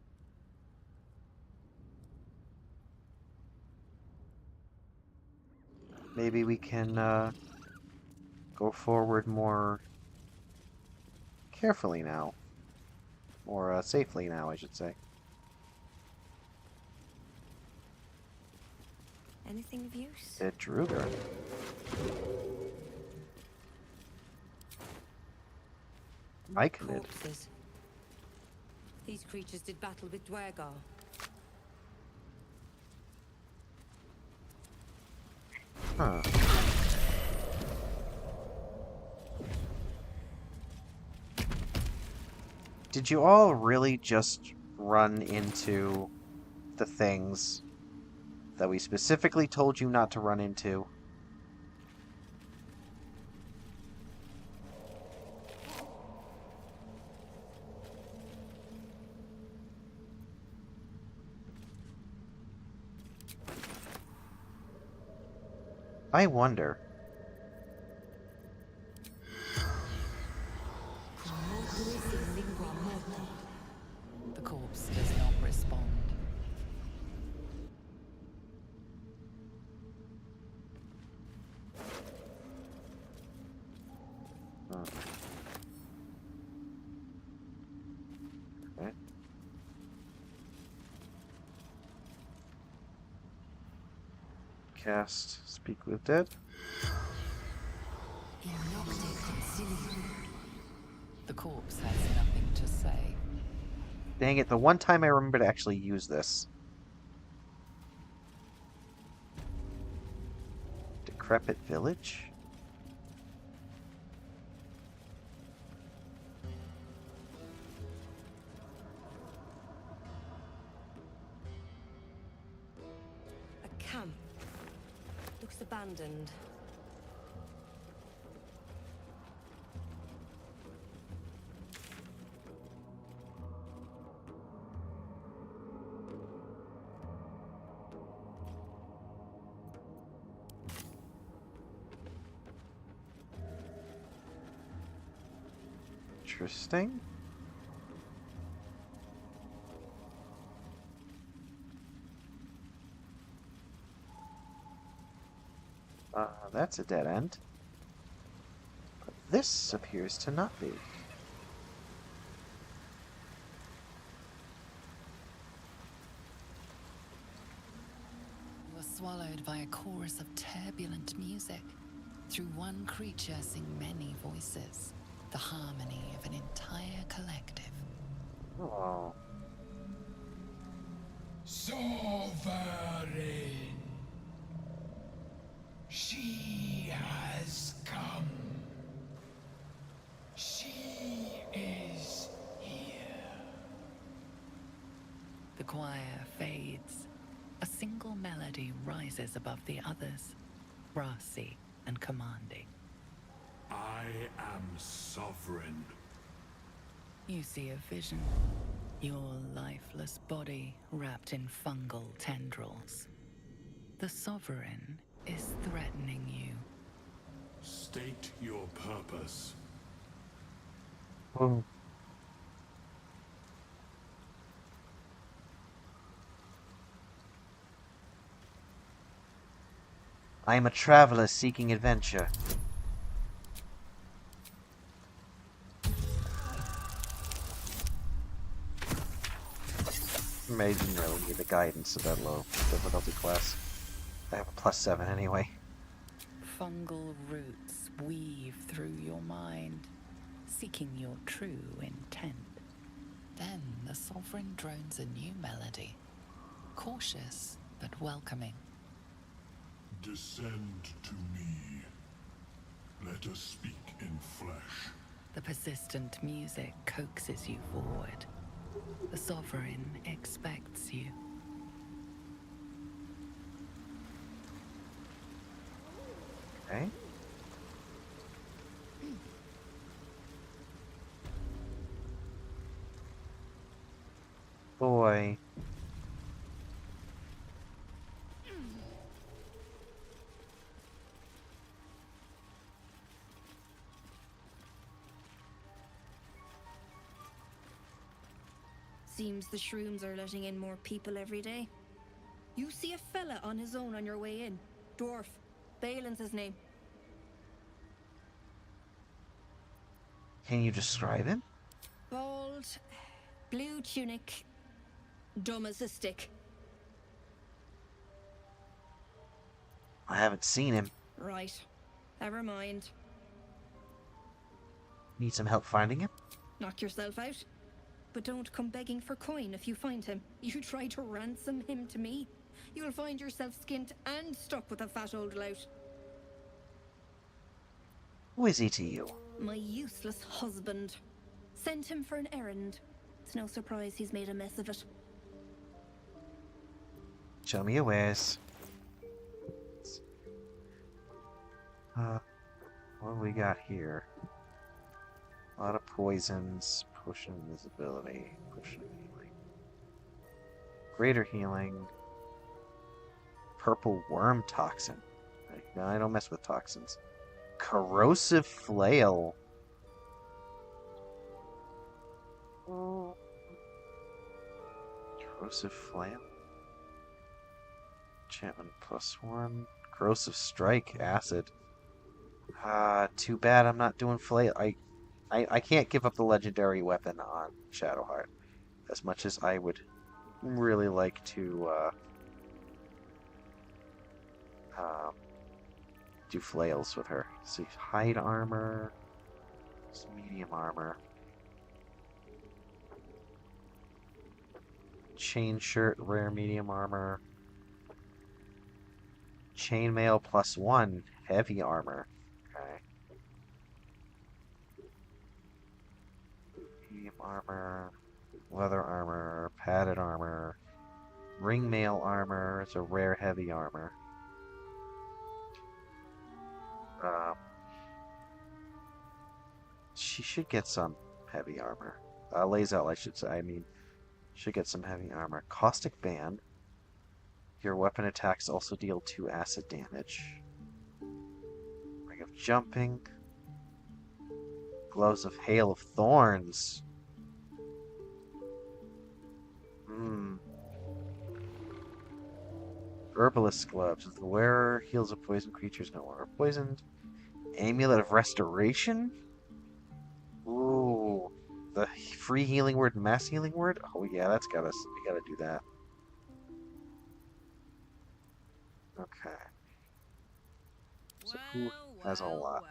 Maybe we can go forward more carefully now. Or safely now, I should say. Anything of use? Dead Druger. Myconid. Corpses. These creatures did battle with Dwergar. Huh. Did you all really just run into the things that we specifically told you not to run into? I wonder. The corpse does not respond. Huh. Okay. Cast Speak with Dead. The corpse has nothing to say. Dang it, the one time I remember to actually use this. Decrepit Village? A camp. Looks abandoned. Interesting. That's a dead end. But this appears to not be. You are swallowed by a chorus of turbulent music. Through one creature sing many voices. The harmony of an entire collective. Oh. Sovereign. She has come. She is here. The choir fades. A single melody rises above the others, brassy and commanding. I am sovereign. You see a vision. Your lifeless body wrapped in fungal tendrils. The sovereign is threatening you. State your purpose. Oh. I am a traveler seeking adventure. I didn't really need the guidance of that low difficulty class. I have a +7 anyway. Fungal roots weave through your mind, seeking your true intent. Then the sovereign drones a new melody, cautious but welcoming. Descend to me. Let us speak in flesh. The persistent music coaxes you forward. The sovereign expects you. Okay. Boy. Seems the shrooms are letting in more people every day. You see a fella on his own on your way in. Dwarf. Balin's his name. Can you describe him? Bald, Blue tunic, dumb as a stick. I haven't seen him. Right. Never mind. Need some help finding him? Knock yourself out. But don't come begging for coin if you find him. You try to ransom him to me, you'll find yourself skint and stuck with a fat old lout. Who is he to you? My useless husband. Sent him for an errand. It's no surprise he's made a mess of it. Show me your wares. What do we got here? A lot of poisons, potion of invisibility, potion of healing. Greater healing. Purple worm toxin. No, I don't mess with toxins. Corrosive flail. Corrosive flail. Enchantment +1. Corrosive strike. Acid. Too bad I'm not doing flail. I can't give up the legendary weapon on Shadowheart. As much as I would really like to do flails with her. See, hide armor, medium armor, chain shirt, rare medium armor, chainmail +1, heavy armor. Okay. Medium armor, leather armor, padded armor, ringmail armor. It's a rare heavy armor. She should get some heavy armor. Lazel, I should say. I mean, should get some heavy armor. Caustic Band. Your weapon attacks also deal 2 acid damage. Ring of Jumping. Gloves of Hail of Thorns. Herbalist Gloves. The wearer heals a poison creatures no longer poisoned. Amulet of Restoration? Ooh. The free healing word, mass healing word? Oh yeah, that's got us. We gotta do that. Okay. So who has a lot?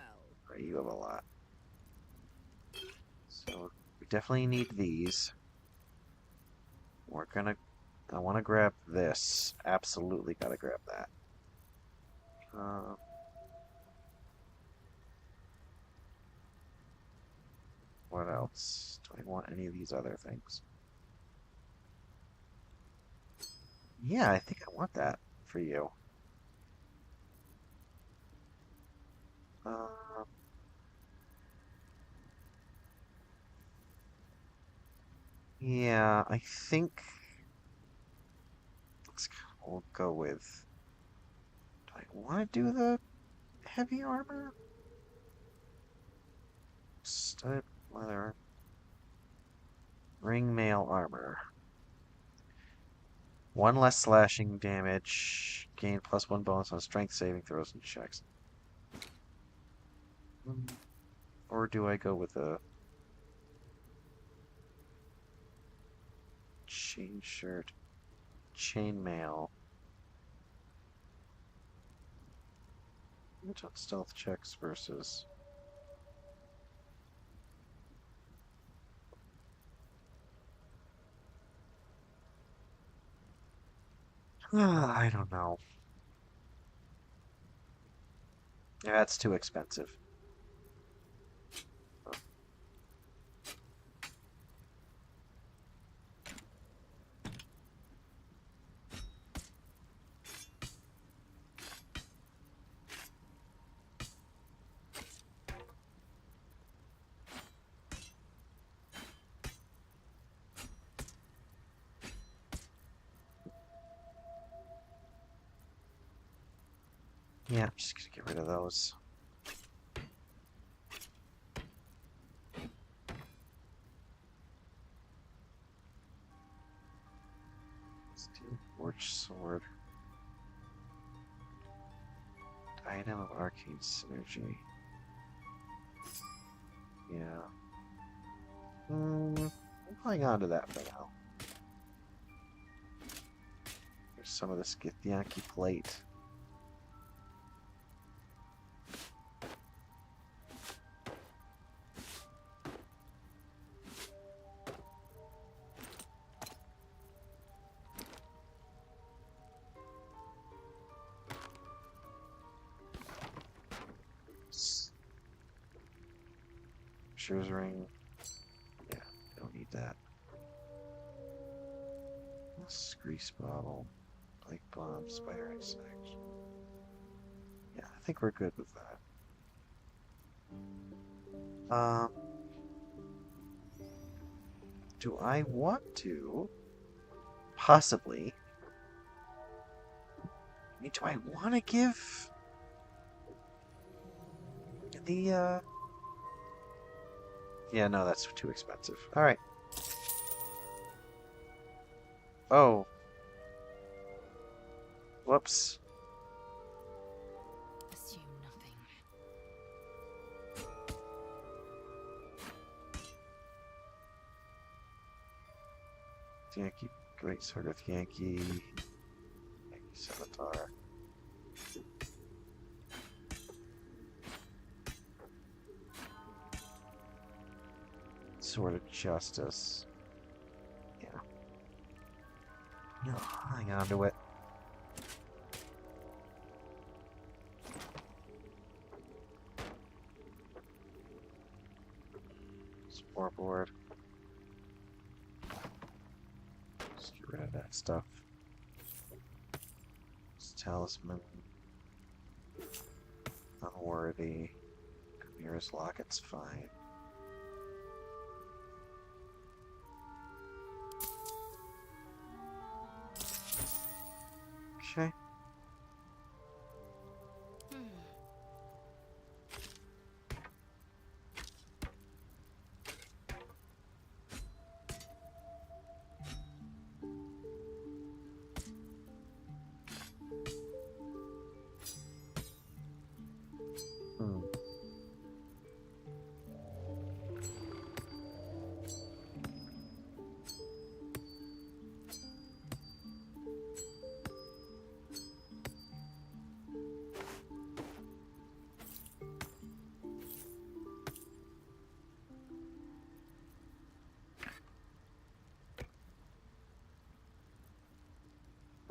Right, you have a lot. So we definitely need these. I want to grab this. Absolutely gotta grab that. What else? Do I want any of these other things? Yeah, I think I want that for you. Yeah, I think we'll go with. Do I want to do the heavy armor? Stud leather. Ringmail armor. 1 less slashing damage. Gain +1 bonus on strength saving throws and checks. Or do I go with a chain shirt, chainmail? Which on stealth checks versus. I don't know. Yeah, it's too expensive. Yeah, I'm just gonna get rid of those. Steel Forge Sword. Item of Arcane Synergy. Yeah. We'll hang on to that for now. Here's some of this Githyanki plate. Shoes ring. Yeah, don't need that. This grease bottle. Plague bomb, spider insect. Yeah, I think we're good with that. Do I want to possibly? I mean, do I want to give the? Yeah, no, that's too expensive. All right. Oh. Whoops. Assume nothing. Yankee, great sword of Yankee. Yankee scimitar. Sword of justice. Yeah. No, hang on to it. Scoreboard. Just get rid of that stuff. This talisman. Unworthy. Chimera's locket's fine. Okay. Hmm.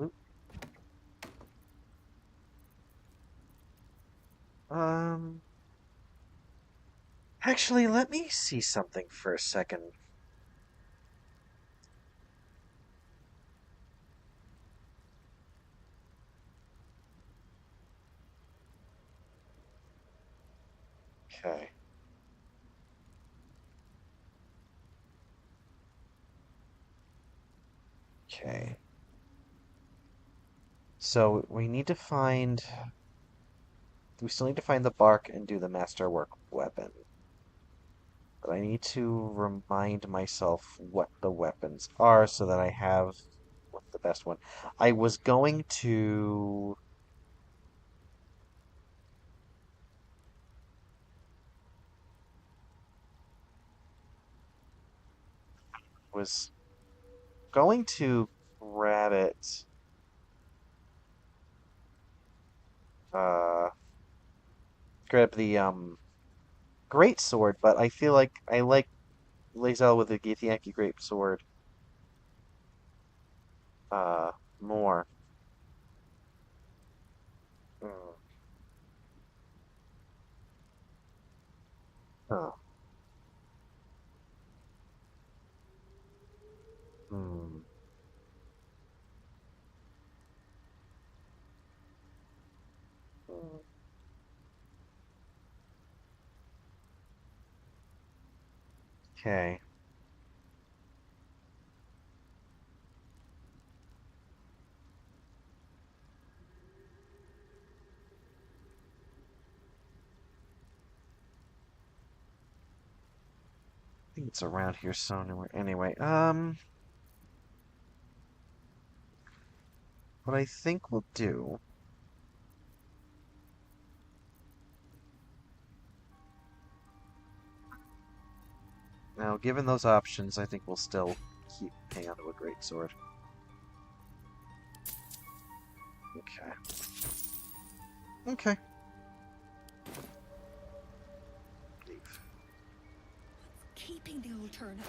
Oop. Actually, let me see something for a second. Okay. Okay. So we need to find. We still need to find the bark and do the masterwork weapon. But I need to remind myself what the weapons are so that I have what the best one. I was going to. Was going to grab it. Uh, grab the great sword, but I feel like I like Lae'zel with the Githyanki great sword uh more. Mm. Huh. Hmm. Hmm. Okay. I think it's around here somewhere. Anyway, what I think we'll do Now, given those options, I think we'll still hang on to a greatsword. Okay. Okay. Leave. Keeping the old turnip.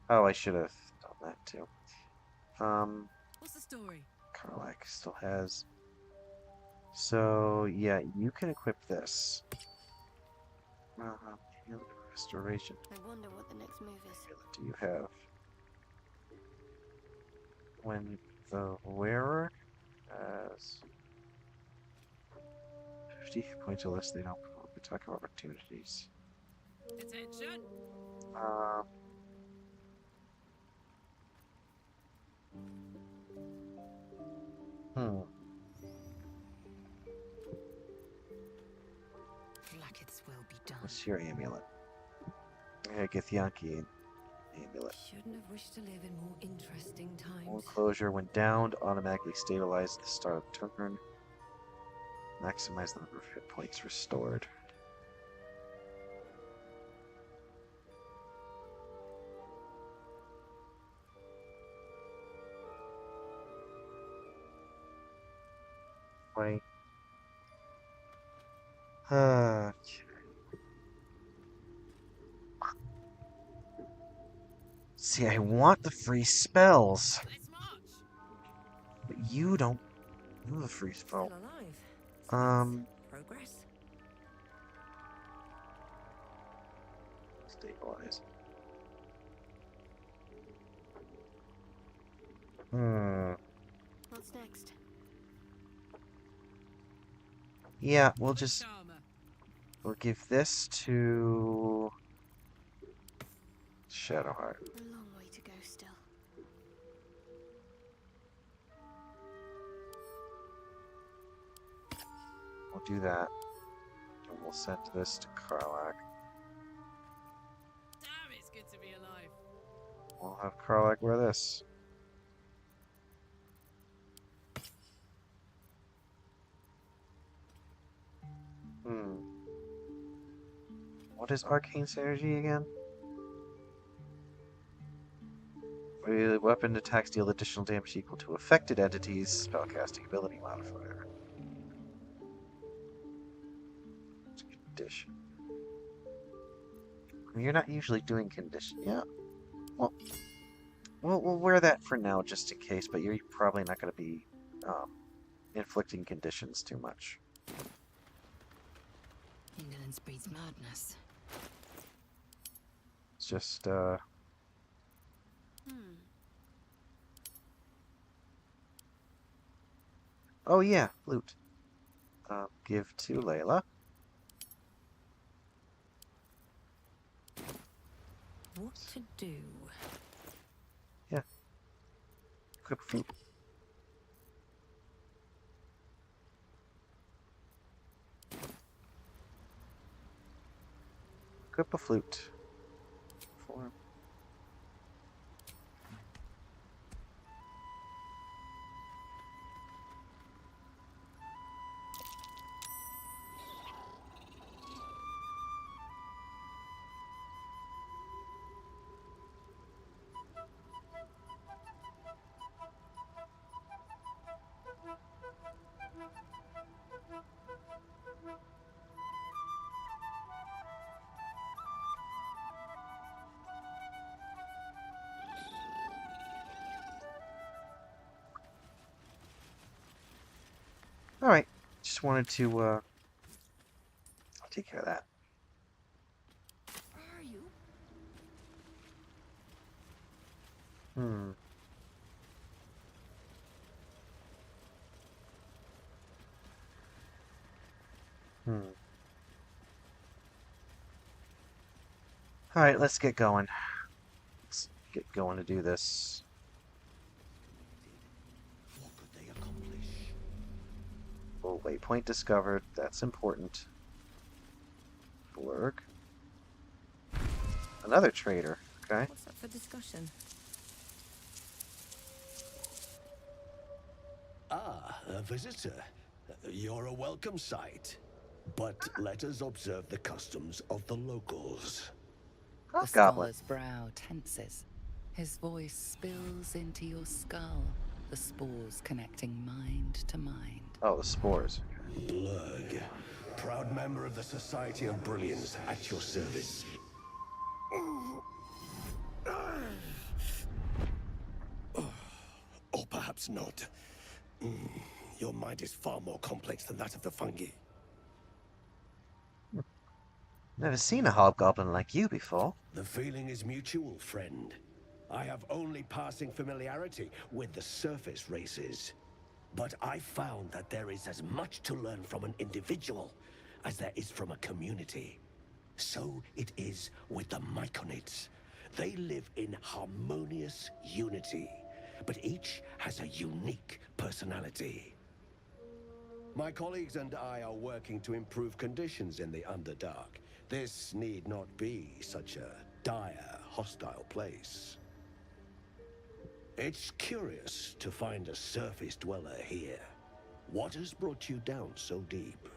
Oh, I should have done that too. What's the story? Karlak still has. So yeah, you can equip this. Healing restoration. I wonder what the next move is. What do you have? When the wearer has 50 hit points or less, they don't provoke attack opportunities. Attention! Uh, hmm. Blackets will be done. What's your amulet? Githyanki amulet. Shouldn't have wished to live in more interesting Wound times. closure when downed automatically stabilizes the start of turn. Maximize the number of hit points restored. Wait. Okay. See, I want the free spells, Let's march! but you don't do the free spell. Still alive. Progress. Stabilize. What's next? Yeah, Charmer. we'll give this to Shadowheart. A long way to go still. We'll do that. And we'll send this to Karlak. Damn, it's good to be alive. We'll have Karlak wear this. What is Arcane Synergy again? Weapon attacks deal additional damage equal to affected entities' spellcasting ability modifier. Condition. You're not usually doing condition. Yeah. Well, we'll wear that for now just in case, but you're probably not going to be inflicting conditions too much. Indolence breeds madness. It's just, Oh yeah, flute. Give to Layla. What to do? Yeah. Equip flute. Equip a flute. Form. Alright. Just wanted to, I'll take care of that. Where are you? Hmm. Alright, let's get going. Let's get going to do this. What could they accomplish? Oh, waypoint discovered. That's important. Blurg. Another traitor. Okay. What's up for discussion? Ah, a visitor. You're a welcome sight. But let us observe the customs of the locals. The Hobgoblin. scholar's brow tenses. His voice spills into your skull, the spores connecting mind to mind. Oh, the spores. Blurg, proud member of the Society of Brilliance, at your service. Or perhaps not. Your mind is far more complex than that of the fungi. Never seen a hobgoblin like you before. The feeling is mutual, friend. I have only passing familiarity with the surface races. But I found that there is as much to learn from an individual as there is from a community. So it is with the Myconids. They live in harmonious unity, but each has a unique personality. My colleagues and I are working to improve conditions in the Underdark. This need not be such a dire, hostile place. It's curious to find a surface dweller here. What has brought you down so deep?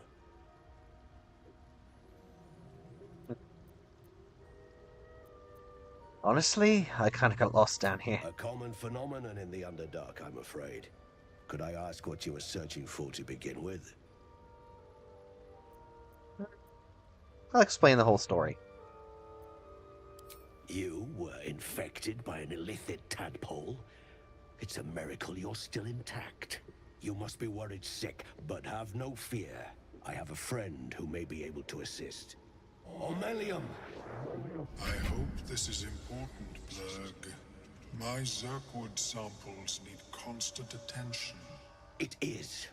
Honestly, I kind of got lost down here. A common phenomenon in the Underdark, I'm afraid. Could I ask what you were searching for to begin with? I'll explain the whole story. You were infected by an illithid tadpole? It's a miracle you're still intact. You must be worried sick, but have no fear. I have a friend who may be able to assist. Omelium! I hope this is important, Blurg. My Zerkwood samples need constant attention. It is.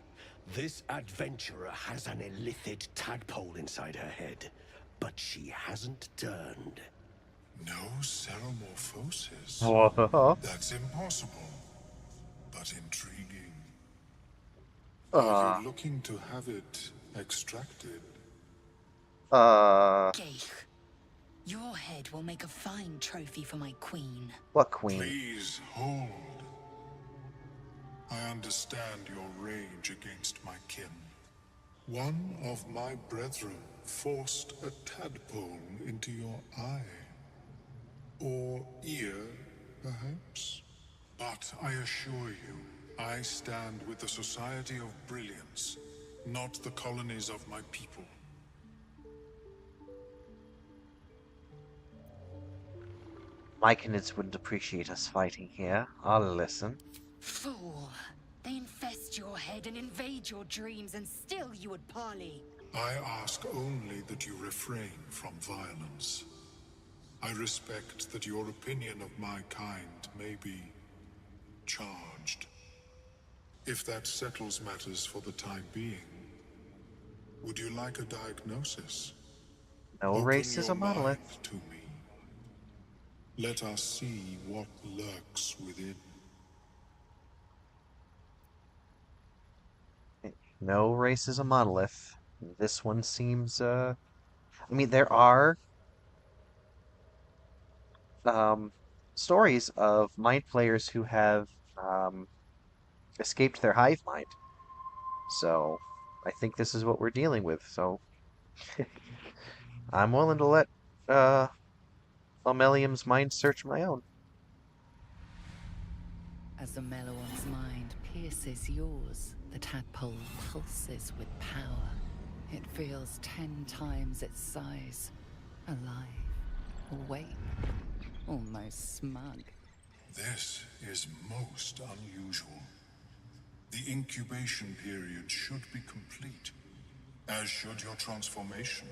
This adventurer has an illithid tadpole inside her head, but she hasn't turned. No ceremorphosis. Whoa. That's impossible, but intriguing. Are you looking to have it extracted? Geich, your head will make a fine trophy for my queen. What queen? Please hold. I understand your rage against my kin. One of my brethren forced a tadpole into your eye. Or ear, perhaps? But I assure you, I stand with the Society of Brilliance, not the colonies of my people. Myconids wouldn't appreciate us fighting here. I'll listen. Fool. They infest your head and invade your dreams, and still you would parley. I ask only that you refrain from violence. I respect that your opinion of my kind may be charged. If that settles matters for the time being, would you like a diagnosis? No race is a monolith. Mind to me. Let us see what lurks within. No race is a monolith. This one seems, I mean, there are, stories of mind players who have, escaped their hive mind. So, I think this is what we're dealing with, so I'm willing to let, Omelium's mind search my own. As the Meloon's mind pierces yours, the tadpole pulses with power. It feels 10 times its size. Alive, awake, almost smug. This is most unusual. The incubation period should be complete, as should your transformation.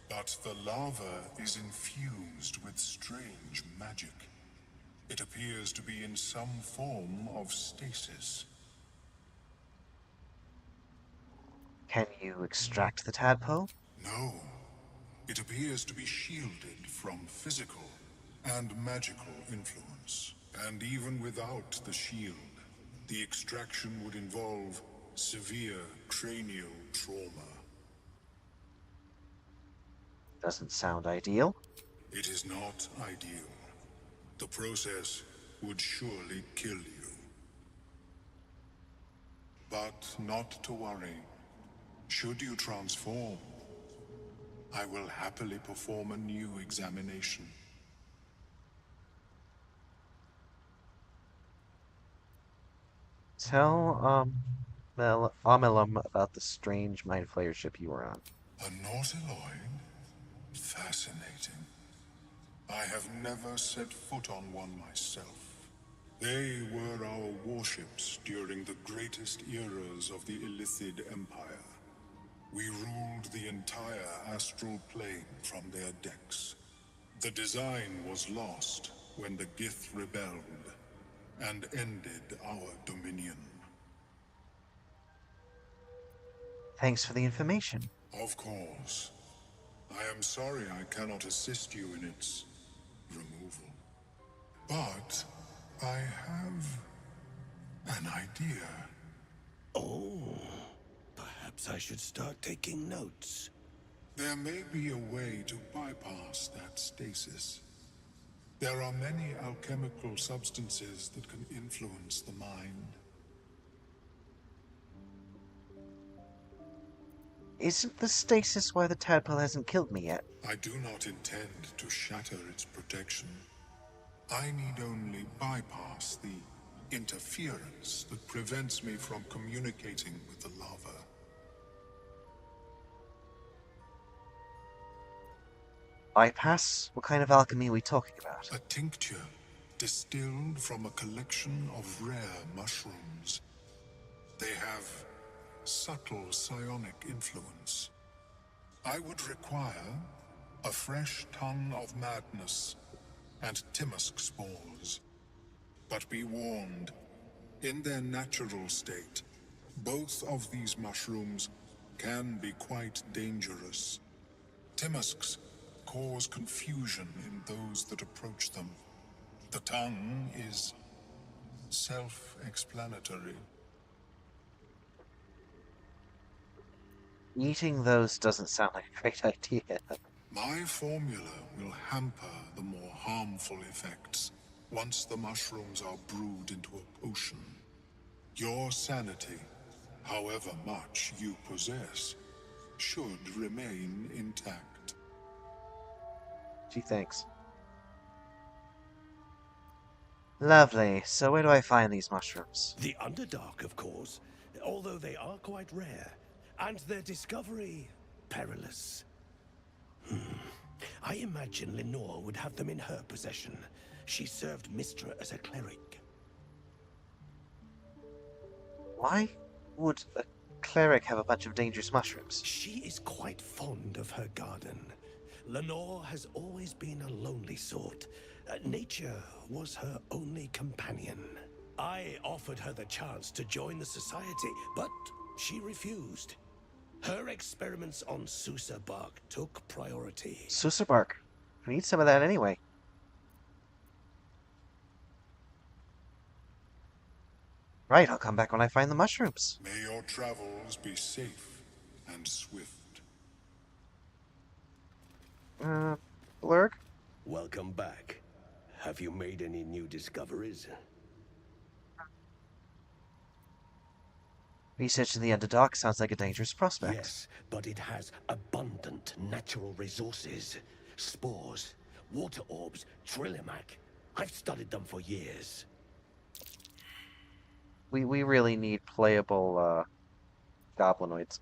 But the larva is infused with strange magic. It appears to be in some form of stasis. Can you extract the tadpole? No, it appears to be shielded from physical and magical influence. And even without the shield, the extraction would involve severe cranial trauma. Doesn't sound ideal. It is not ideal. The process would surely kill you. But not to worry. Should you transform, I will happily perform a new examination. Tell Amelum about the strange mind flayer ship you were on. A Nautiloid? Fascinating. I have never set foot on one myself. They were our warships during the greatest eras of the Illithid Empire. We ruled the entire astral plane from their decks. The design was lost when the Gith rebelled and ended our dominion. Thanks for the information. Of course. I am sorry I cannot assist you in its removal. But I have an idea. Oh, perhaps I should start taking notes. There may be a way to bypass that stasis. There are many alchemical substances that can influence the mind. Isn't the stasis why the tadpole hasn't killed me yet? I do not intend to shatter its protection. I need only bypass the interference that prevents me from communicating with the lava. Bypass? What kind of alchemy are we talking about? A tincture distilled from a collection of rare mushrooms. They have subtle psionic influence. I would require a fresh ton of madness and Timusk spores. But be warned, in their natural state, both of these mushrooms can be quite dangerous. Timusks cause confusion in those that approach them. The tongue is self-explanatory. Eating those doesn't sound like a great idea. My formula will hamper the more harmful effects once the mushrooms are brewed into a potion. Your sanity, however much you possess, should remain intact. Gee, thanks. Lovely. So where do I find these mushrooms? The Underdark, of course, although they are quite rare, and their discovery perilous. I imagine Lenore would have them in her possession. She served Mistra as a cleric. Why would a cleric have a bunch of dangerous mushrooms? She is quite fond of her garden. Lenore has always been a lonely sort. Nature was her only companion. I offered her the chance to join the society, but she refused. Her experiments on Susa bark took priority. Susa bark. We need some of that anyway. Right, I'll come back when I find the mushrooms. May your travels be safe and swift. Blurg? Welcome back. Have you made any new discoveries? Research in the Underdark sounds like a dangerous prospect. Yes, but it has abundant natural resources. Spores, water orbs, Trillimac. I've studied them for years. We really need playable, goblinoids.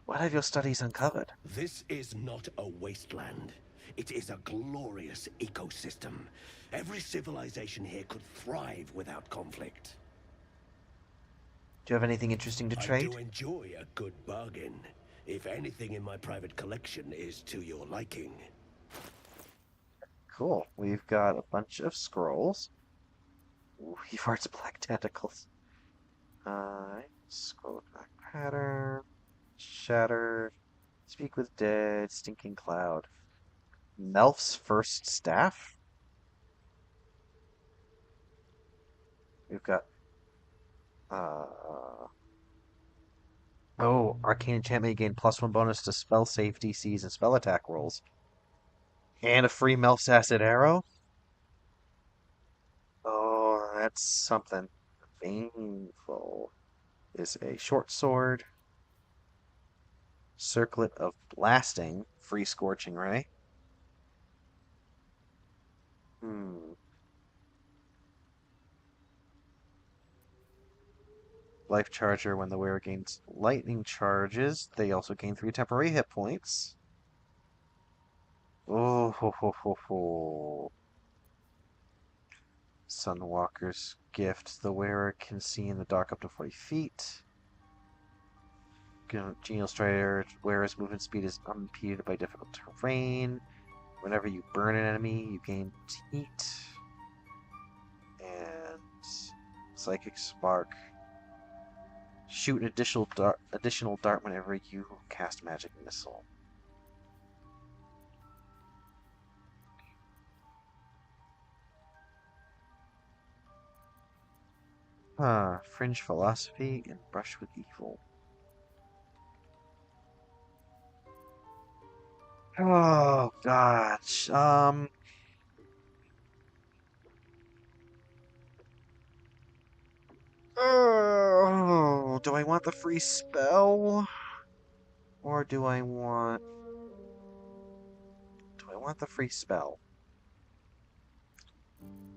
What have your studies uncovered? This is not a wasteland. It is a glorious ecosystem. Every civilization here could thrive without conflict. Do you have anything interesting to trade? I do enjoy a good bargain. If anything in my private collection is to your liking. Cool. We've got a bunch of scrolls. Weaveart's black tentacles. Scroll back pattern. Shattered. Speak with dead. Stinking cloud. Melf's first staff? We've got oh, arcane enchantment, gain +1 bonus to spell save DCs and spell attack rolls. And a free Melf's acid arrow? Oh, that's something. Baneful is a short sword. Circlet of Blasting, free Scorching Ray. Life Charger, when the wearer gains lightning charges, they also gain 3 temporary hit points. Oh, ho, ho, ho, ho. Sunwalker's Gift. The wearer can see in the dark up to 40 feet. Genial Strider. Wearer's movement speed is unimpeded by difficult terrain. Whenever you burn an enemy, you gain heat. And Psychic Spark. Shoot an additional dart whenever you cast Magic Missile. Fringe Philosophy and Brush with Evil. Oh, gosh. Oh, do I want the free spell? Or do I want... Do I want the free spell?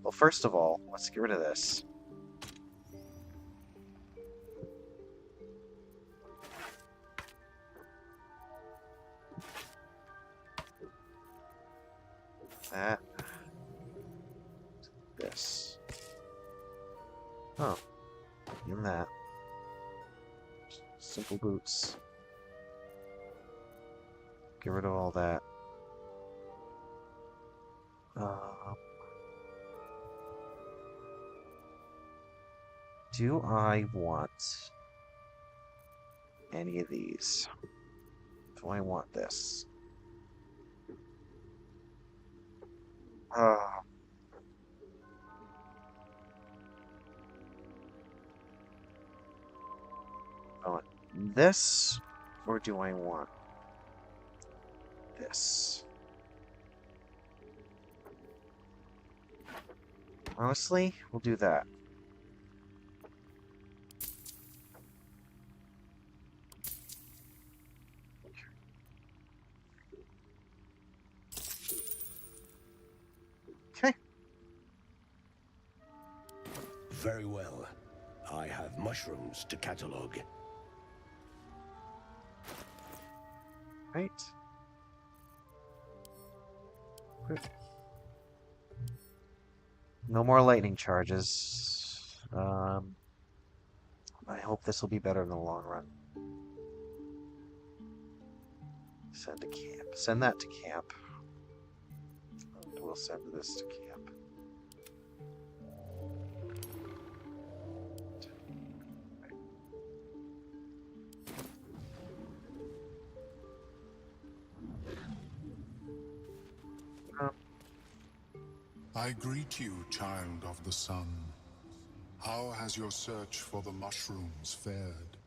Well, first of all, let's get rid of this. That. This. Oh. And that. Simple boots. Get rid of all that. Do I want any of these? Do I want this? I want this, or do I want this? Honestly, we'll do that. Okay. Very well. I have mushrooms to catalog. Right. No more lightning charges. I hope this will be better in the long run. Send to camp. Send that to camp. And we'll send this to camp. I greet you, child of the sun. How has your search for the mushrooms fared?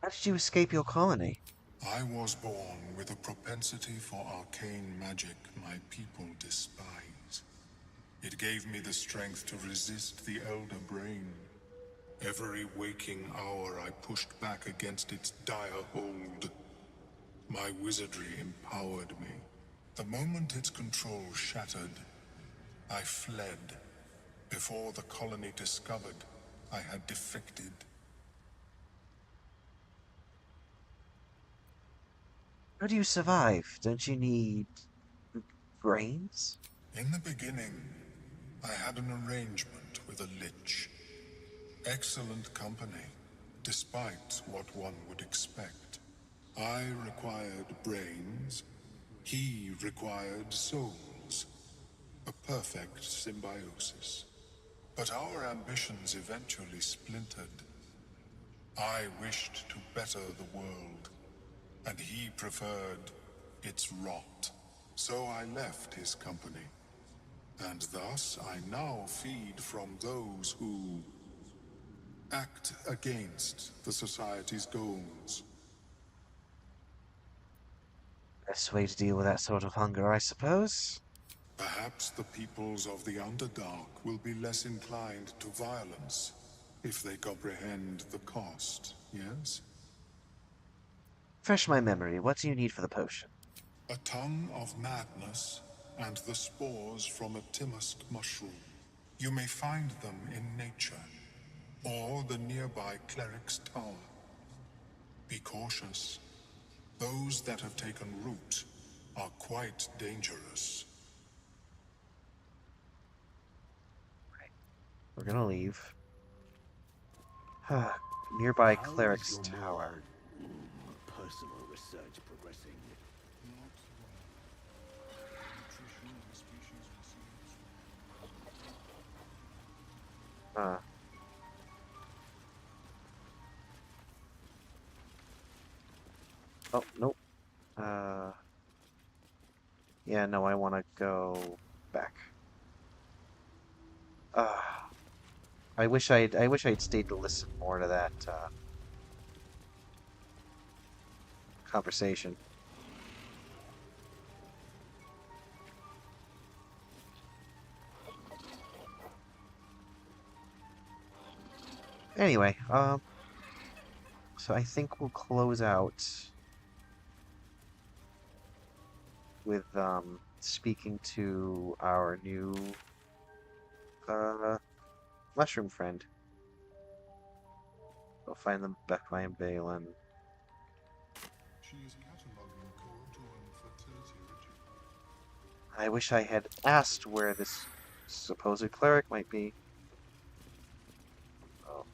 How did you escape your colony? I was born with a propensity for arcane magic my people despise. It gave me the strength to resist the Elder Brain. Every waking hour I pushed back against its dire hold. My wizardry empowered me. The moment its control shattered, I fled. Before the colony discovered, I had defected. How do you survive? Don't you need brains? In the beginning, I had an arrangement with a lich. Excellent company, despite what one would expect. I required brains, he required souls. A perfect symbiosis. But our ambitions eventually splintered. I wished to better the world, and he preferred its rot. So I left his company. And thus I now feed from those who act against the Society's goals. Best way to deal with that sort of hunger, I suppose. Perhaps the peoples of the Underdark will be less inclined to violence. if they comprehend the cost, yes? Refresh my memory. What do you need for the potion? A tongue of madness and the spores from a Timisk mushroom. You may find them in nature, or the nearby cleric's tower. Be cautious. Those that have taken root are quite dangerous. We're gonna leave. Nearby How is cleric's your tower. more personal research progressing? Huh. Oh, nope. Yeah, no, I want to go back. I wish I'd stayed to listen more to that conversation. Anyway, so I think we'll close out with speaking to our new mushroom friend. Go find them back by Balin. She is cataloging Korotuan fertility ritual. I wish I had asked where this supposed cleric might be. Oh.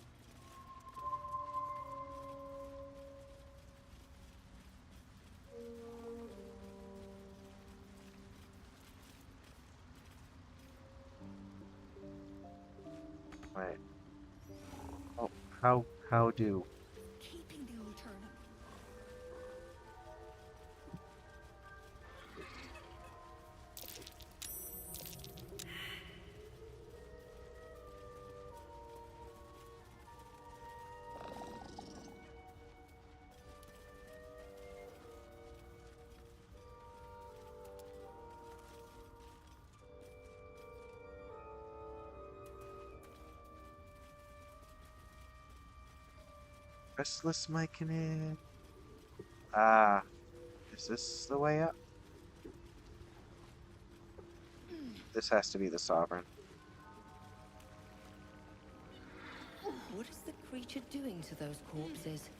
Right. Oh, how do? Keeping the old turnip. Restless Myconid. Ah, is this the way up? This has to be the Sovereign. What is the creature doing to those corpses?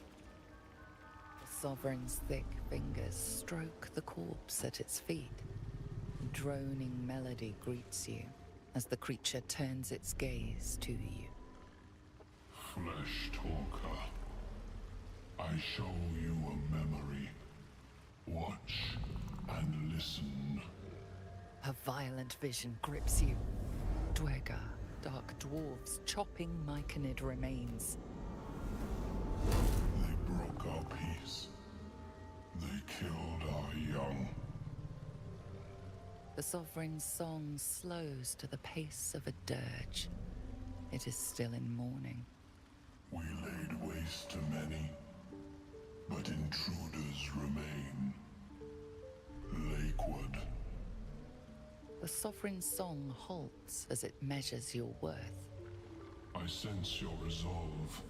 The Sovereign's thick fingers stroke the corpse at its feet. A droning melody greets you as the creature turns its gaze to you. Flesh talker, I show you a memory. Watch and listen. A violent vision grips you. Dwergar, dark dwarves chopping Myconid remains. They broke our peace. They killed our young. The Sovereign's song slows to the pace of a dirge. It is still in mourning. We laid waste to many, but intruders remain. Lakewood. The Sovereign's song halts as it measures your worth. I sense your resolve.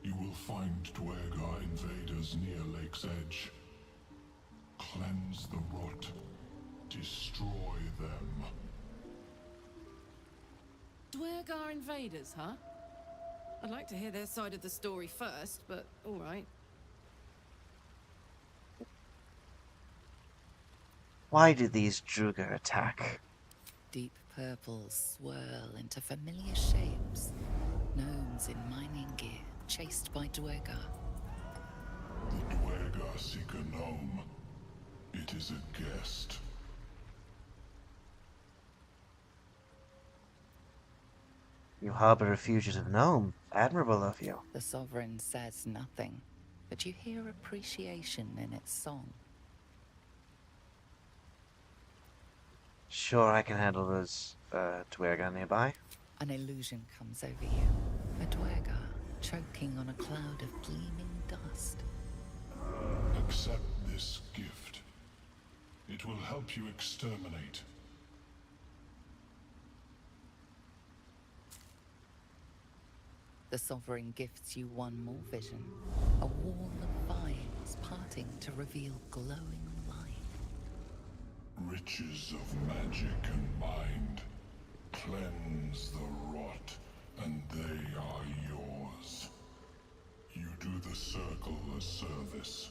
You will find Dwergar invaders near Lake's Edge. Cleanse the rot. Destroy them. Dwergar invaders, huh? I'd like to hear their side of the story first, but alright. Why did these Druger attack? Deep purples swirl into familiar shapes. Gnomes in mining gear, chased by Dwergar. The Dwergar seek a gnome. It is a guest. You harbor a fugitive gnome. Admirable of you. The Sovereign says nothing, but you hear appreciation in its song. Sure, I can handle those Dwergar nearby. An illusion comes over you. A Dwergar choking on a cloud of gleaming dust. Accept this gift. It will help you exterminate. The Sovereign gifts you one more vision. A wall of vines parting to reveal glowing light. Riches of magic and mind. Cleanse the rot, and they are yours. You do the Circle a service.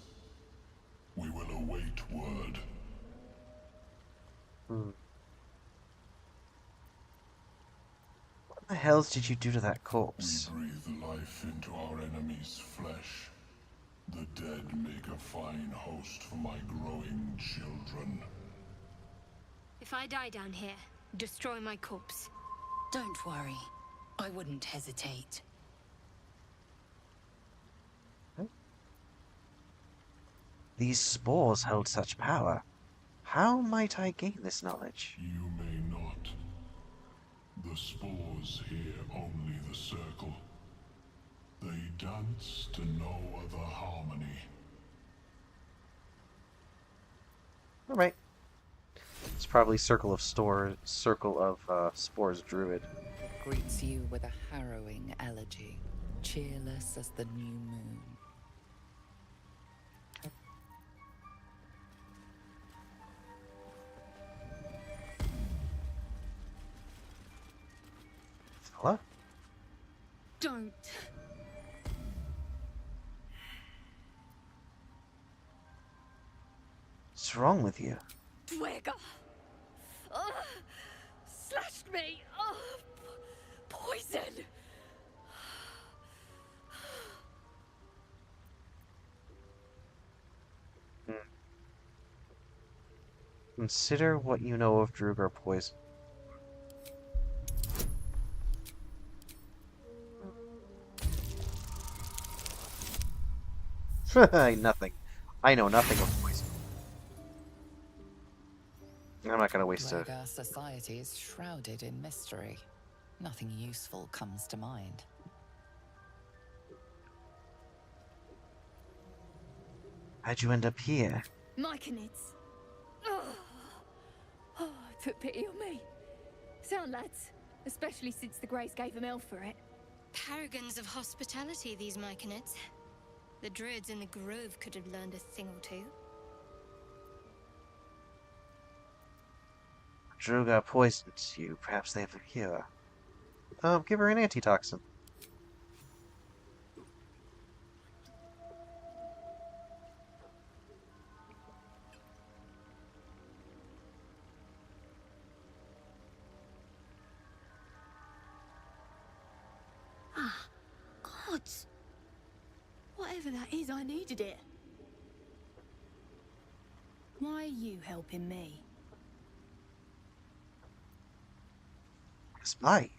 We will await word. What the hells did you do to that We corpse? breathe life into our enemy's flesh. The dead make a fine host for my growing children. If I die down here, destroy my corpse. Don't worry. I wouldn't hesitate. These spores held such power. How might I gain this knowledge? You may not. The spores hear only the Circle. They dance to no other harmony. Alright. It's probably Circle of Spores Druid. Greets you with a harrowing elegy, cheerless as the new moon. Fella? Don't. What's wrong with you? Dwega! Slashed me! Poison! Consider what you know of Drugar poison. Nothing. I know nothing of poison. I'm not gonna waste a... Dwagar society is shrouded in mystery. Nothing useful comes to mind. How'd you end up here? Myconids. Took pity on me. Sound lads, especially since the Greys gave him hell for it. Paragons of hospitality, these Myconids. The druids in the grove could have learned a thing or two. Drugar poisoned you. Perhaps they have a cure. Give her an antitoxin. Gods! Whatever that is, I needed it. Why are you helping me? Spy.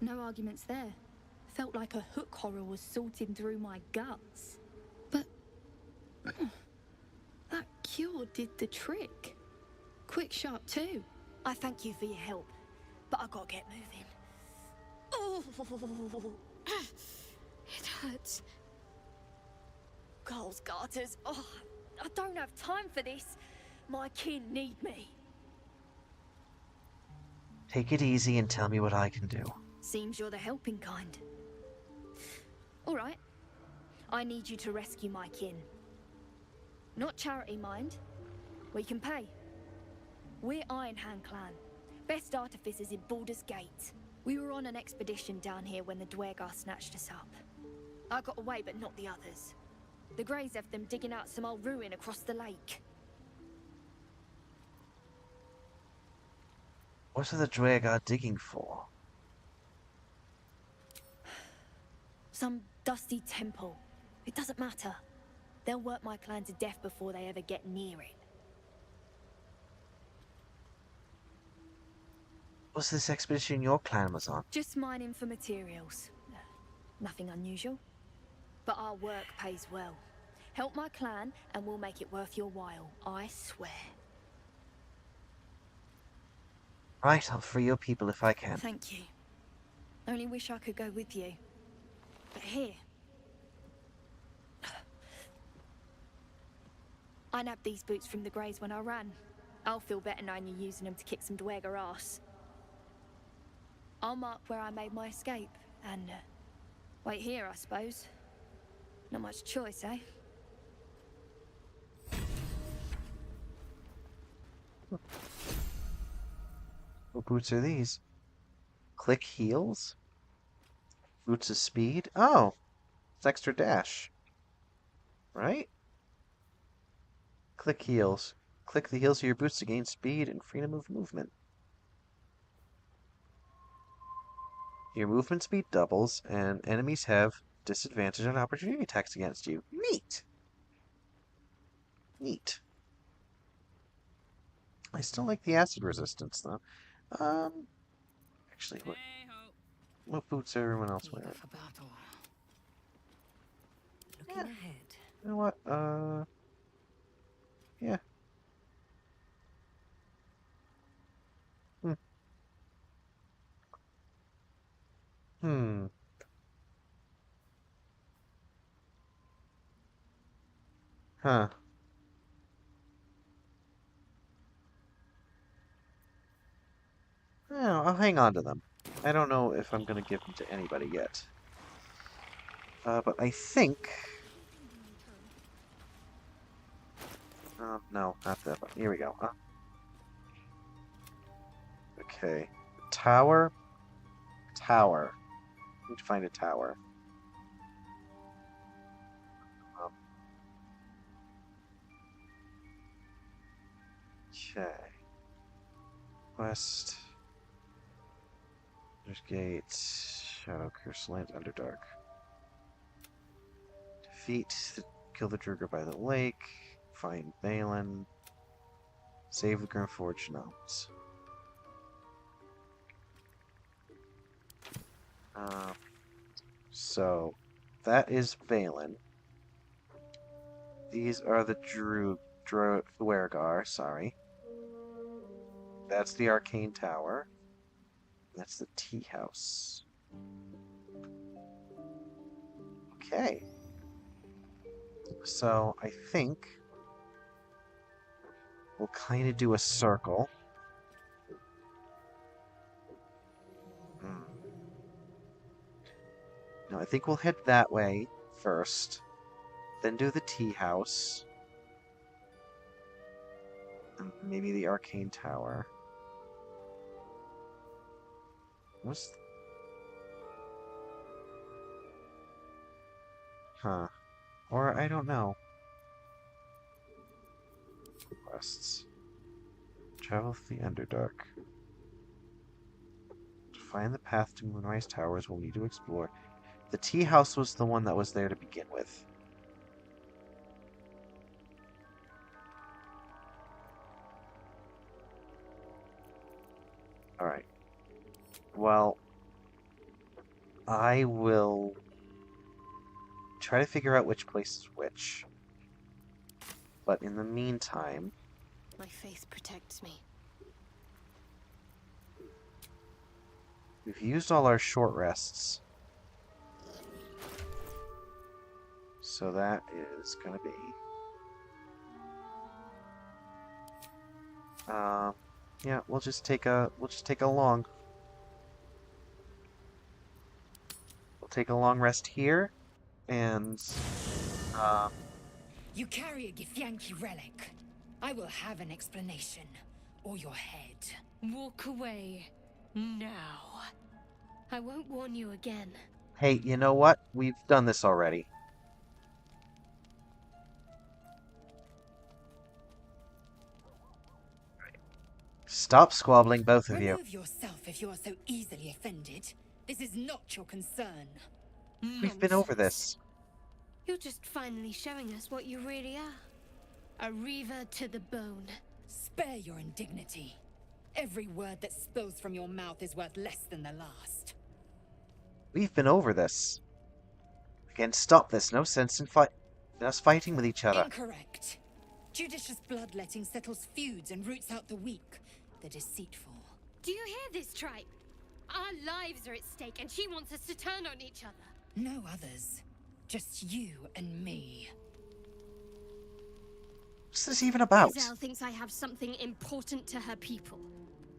No arguments there. Felt like a hook horror was sorting through my guts. But... that cure did the trick. Quick, sharp too. I thank you for your help, but I gotta get moving. Oh, it hurts. Girls, garters. Oh, I don't have time for this. My kin need me. Take it easy and tell me what I can do. Seems you're the helping kind. All right. I need you to rescue my kin. Not charity, mind. We can pay. We're Ironhand Clan. Best artificers in Baldur's Gate. We were on an expedition down here when the Dwergar snatched us up. I got away, but not the others. The Greys have them digging out some old ruin across the lake. What are the Dwergar digging for? Some dusty temple. It doesn't matter. They'll work my clan to death before they ever get near it. Was this expedition your clan was on? Just mining for materials. Nothing unusual. But our work pays well. Help my clan and we'll make it worth your while, I swear. Right, I'll free your people if I can. Thank you. Only wish I could go with you. But here... I nabbed these boots from the Greys when I ran. I'll feel better knowing you're using them to kick some Dwergar ass. I'll mark where I made my escape, and Wait here, I suppose. Not much choice, eh? What boots are these? Click heels? Boots of speed? Oh, it's extra dash. Right? Click heels. Click the heels of your boots to gain speed and freedom of movement. Your movement speed doubles, and enemies have disadvantage on opportunity attacks against you. Neat! Neat. I still like the acid resistance, though. Actually, what boots are everyone else Eager wearing? for battle. Looking Yeah. ahead. You know what? Yeah. Hmm. Hmm. Huh. Yeah, I'll hang on to them. I don't know if I'm going to give them to anybody yet. But I think... no, not that one. Here we go. Okay. Tower. Tower. Need to find a tower. Okay. West. There's gates. Shadow Curse Land Underdark. Kill the Druger by the lake. Find Balin. Save the Grimforged Gnomes. So, that is Balin. These are the Duergar, sorry. That's the Arcane Tower. That's the tea house. Okay. So, I think we'll kind of do a circle. No, I think we'll head that way first. Then do the tea house. And maybe the Arcane Tower. What's... Huh. Or, I don't know. Quests. Travel through the Underdark. To find the path to Moonrise Towers, we'll need to explore. The tea house was the one that was there to begin with. Alright. Well, I will try to figure out which place is which. But in the meantime... My faith protects me. We've used all our short rests. So that is gonna be... yeah, we'll just take a long... We'll take a long rest here, and... You carry a Githyanki relic. I will have an explanation. Or your head. Walk away. Now. I won't warn you again. Hey, you know what? We've done this already. Stop squabbling, both of you. Remove yourself if you are so easily offended. This is not your concern. We've been over this. You're just finally showing us what you really are. A reaver to the bone. Spare your indignity. Every word that spills from your mouth is worth less than the last. We've been over this. Again, stop this. No sense in us fighting with each other. Incorrect. Judicious bloodletting settles feuds and roots out the weak, the deceitful. Do you hear this, tribe? Our lives are at stake, and she wants us to turn on each other. No others. Just you and me. What's this even about? Giselle thinks I have something important to her people.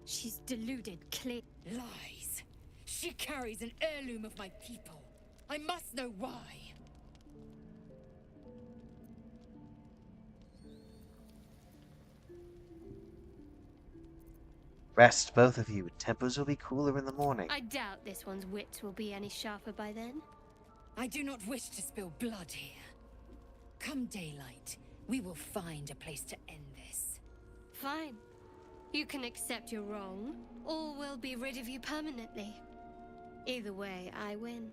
She's deluded, clear. Lies. She carries an heirloom of my people. I must know why. Rest, both of you. Tempers will be cooler in the morning. I doubt this one's wits will be any sharper by then. I do not wish to spill blood here. Come daylight, we will find a place to end this. Fine. You can accept you're wrong, or we'll be rid of you permanently. Either way, I win.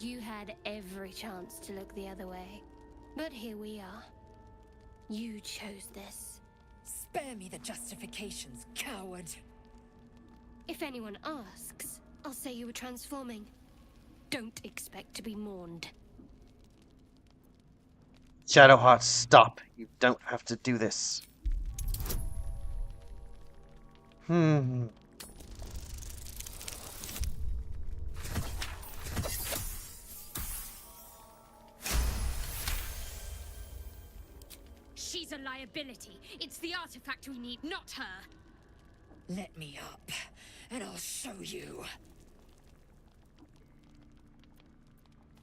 You had every chance to look the other way, but here we are. You chose this. Spare me the justifications, coward. If anyone asks, I'll say you were transforming. Don't expect to be mourned. Shadowheart, stop. You don't have to do this. She's a liability. It's the artifact we need, not her. Let me up, and I'll show you.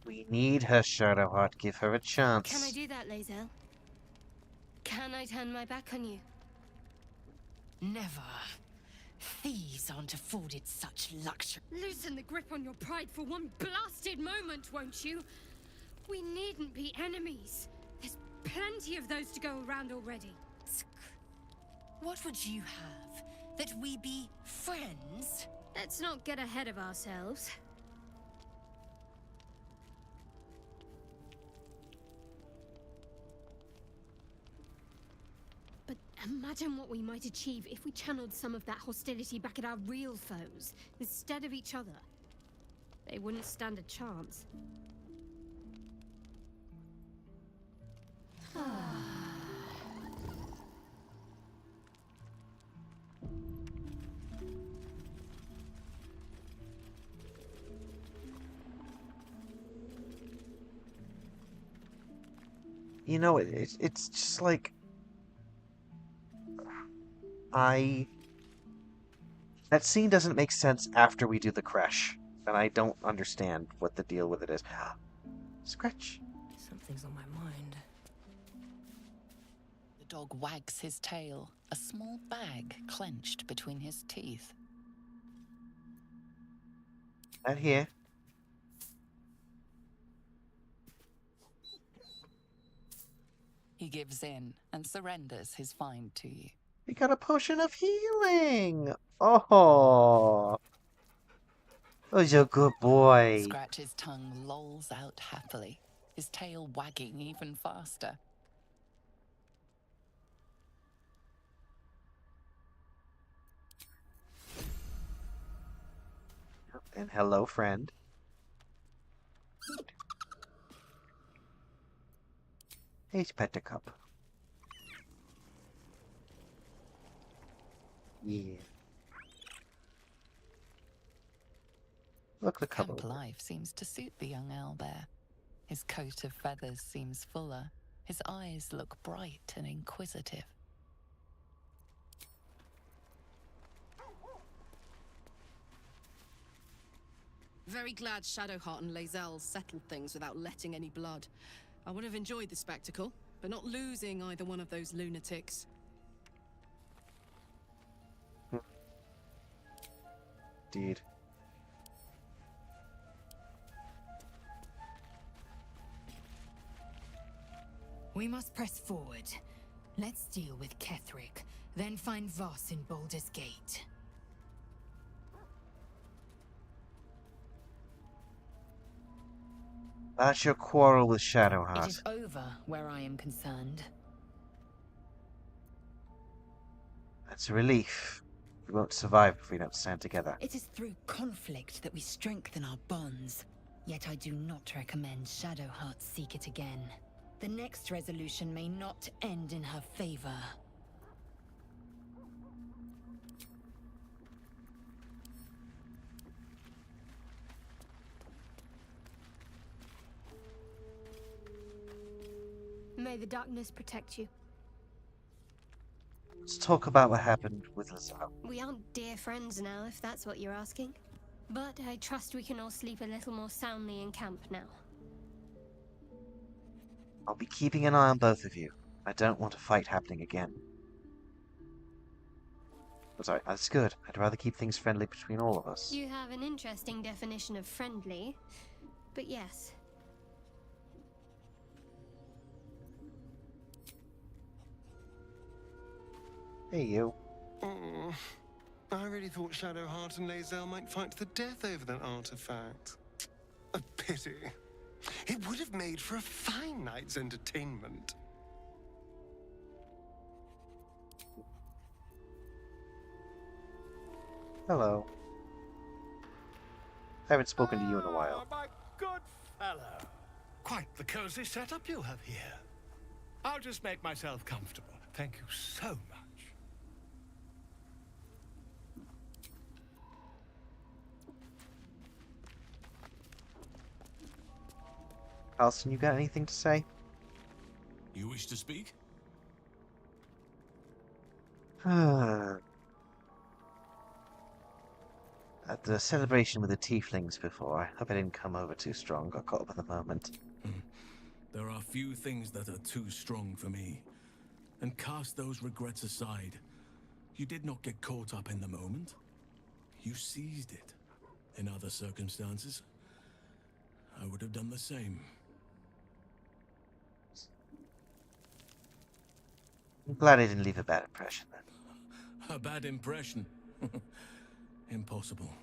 We need her, Shadowheart. Give her a chance. Can I do that, Lazel? Can I turn my back on you? Never. Thieves aren't afforded such luxury. Loosen the grip on your pride for one blasted moment, won't you? We needn't be enemies. There's plenty of those to go around already. What would you have? That we be friends? Let's not get ahead of ourselves. But imagine what we might achieve if we channeled some of that hostility back at our real foes, instead of each other. They wouldn't stand a chance. You know, it's just like... That scene doesn't make sense after we do the crash. And I don't understand what the deal with it is. Scratch. Something's on my mind. The dog wags his tail, a small bag clenched between his teeth. That here. He gives in and surrenders his find to you. We got a potion of healing! Oh! Who's a good boy? Scratch's tongue lolls out happily, his tail wagging even faster. And hello, friend. Hey, Pettercup. Yeah. Look, the cover. Camp life seems to suit the young owlbear. His coat of feathers seems fuller. His eyes look bright and inquisitive. Very glad Shadowheart and Lazel settled things without letting any blood. I would have enjoyed the spectacle, but not losing either one of those lunatics. Indeed. We must press forward. Let's deal with Ketherick, then find Voss in Baldur's Gate. That's your quarrel with It Shadowheart. is over where I am concerned. That's a relief. We won't survive if we don't stand together. It is through conflict that we strengthen our bonds. Yet I do not recommend Shadowheart seek it again. The next resolution may not end in her favor. May the darkness protect you. talk about what happened with Lazaro. We aren't dear friends now, if that's what you're asking. But I trust we can all sleep a little more soundly in camp now. I'll be keeping an eye on both of you. I don't want a fight happening again. But sorry, that's good. I'd rather keep things friendly between all of us. You have an interesting definition of friendly, but yes. Hey, you. Oh, I really thought Shadowheart and Lae'zel might fight to the death over that artifact. A pity. It would have made for a fine night's entertainment. Hello. I haven't spoken to you in a while. My good fellow. Quite the cozy setup you have here. I'll just make myself comfortable. Thank you so much. Alston, you got anything to say? You wish to speak? At the celebration with the tieflings before, I hope I didn't come over too strong, got caught up in the moment. There are few things that are too strong for me. And cast those regrets aside. You did not get caught up in the moment. You seized it. In other circumstances, I would have done the same. I'm glad I didn't leave a bad impression then. A bad impression? Impossible.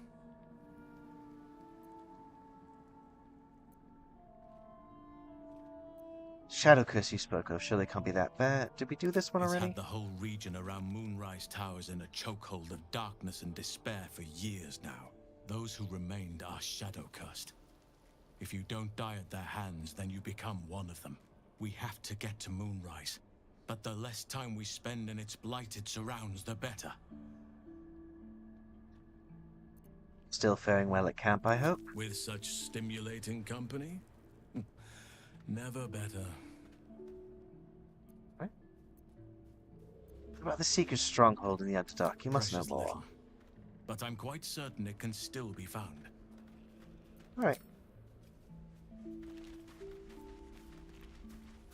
Shadow curse you spoke of, surely can't be that bad. Did we do this one It's already? had the whole region around Moonrise Towers in a chokehold of darkness and despair for years now. Those who remained are shadow cursed. If you don't die at their hands, then you become one of them. We have to get to Moonrise, but the less time we spend in its blighted surrounds, the better. Still faring well at camp, I hope? With such stimulating company? Never better. Right. What about the Seeker's stronghold in the Underdark? You must know Precious more. little. But I'm quite certain it can still be found. Alright.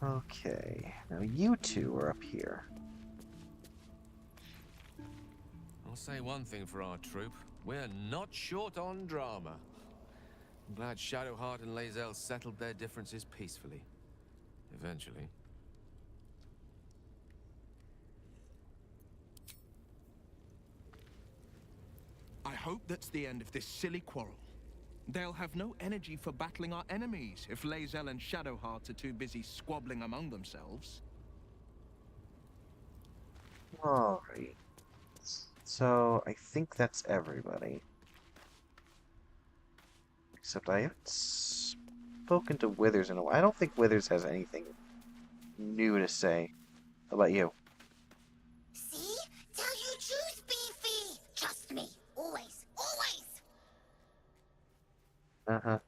Okay, now you two are up here. I'll say one thing for our troop. We're not short on drama. I'm glad Shadowheart and Lae'zel settled their differences peacefully. Eventually. I hope that's the end of this silly quarrel. They'll have no energy for battling our enemies if Lae'zel and Shadowheart are too busy squabbling among themselves. Alright. So, I think that's everybody. Except I haven't spoken to Withers in a while. I don't think Withers has anything new to say. How about you? See? Tell you choose, Beefy! Trust me. Always. Always! Uh-huh.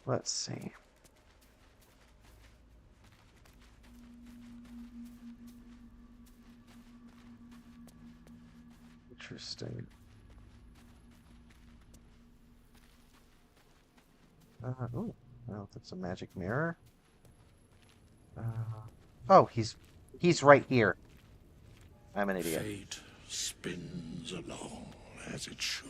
Let's see. Interesting. Oh, well, that's a magic mirror. Oh, he's right here. I'm an idiot. Fate spins along as it should.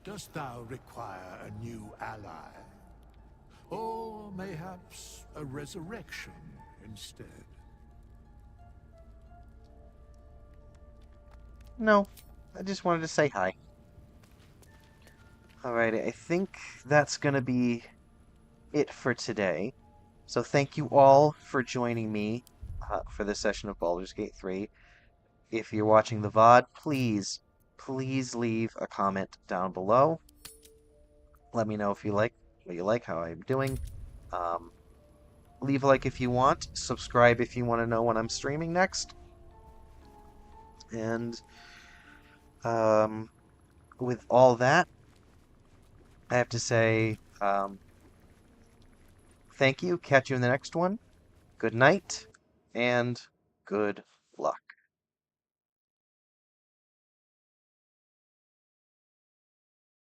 Dost thou require a new ally? Or mayhaps a resurrection instead? No, I just wanted to say hi. Alrighty, I think that's gonna be it for today. So thank you all for joining me for this session of Baldur's Gate 3. If you're watching the VOD, please leave a comment down below. Let me know if you like what you like, how I'm doing. Leave a like if you want. Subscribe if you want to know when I'm streaming next. And with all that, I have to say thank you. Catch you in the next one. Good night and good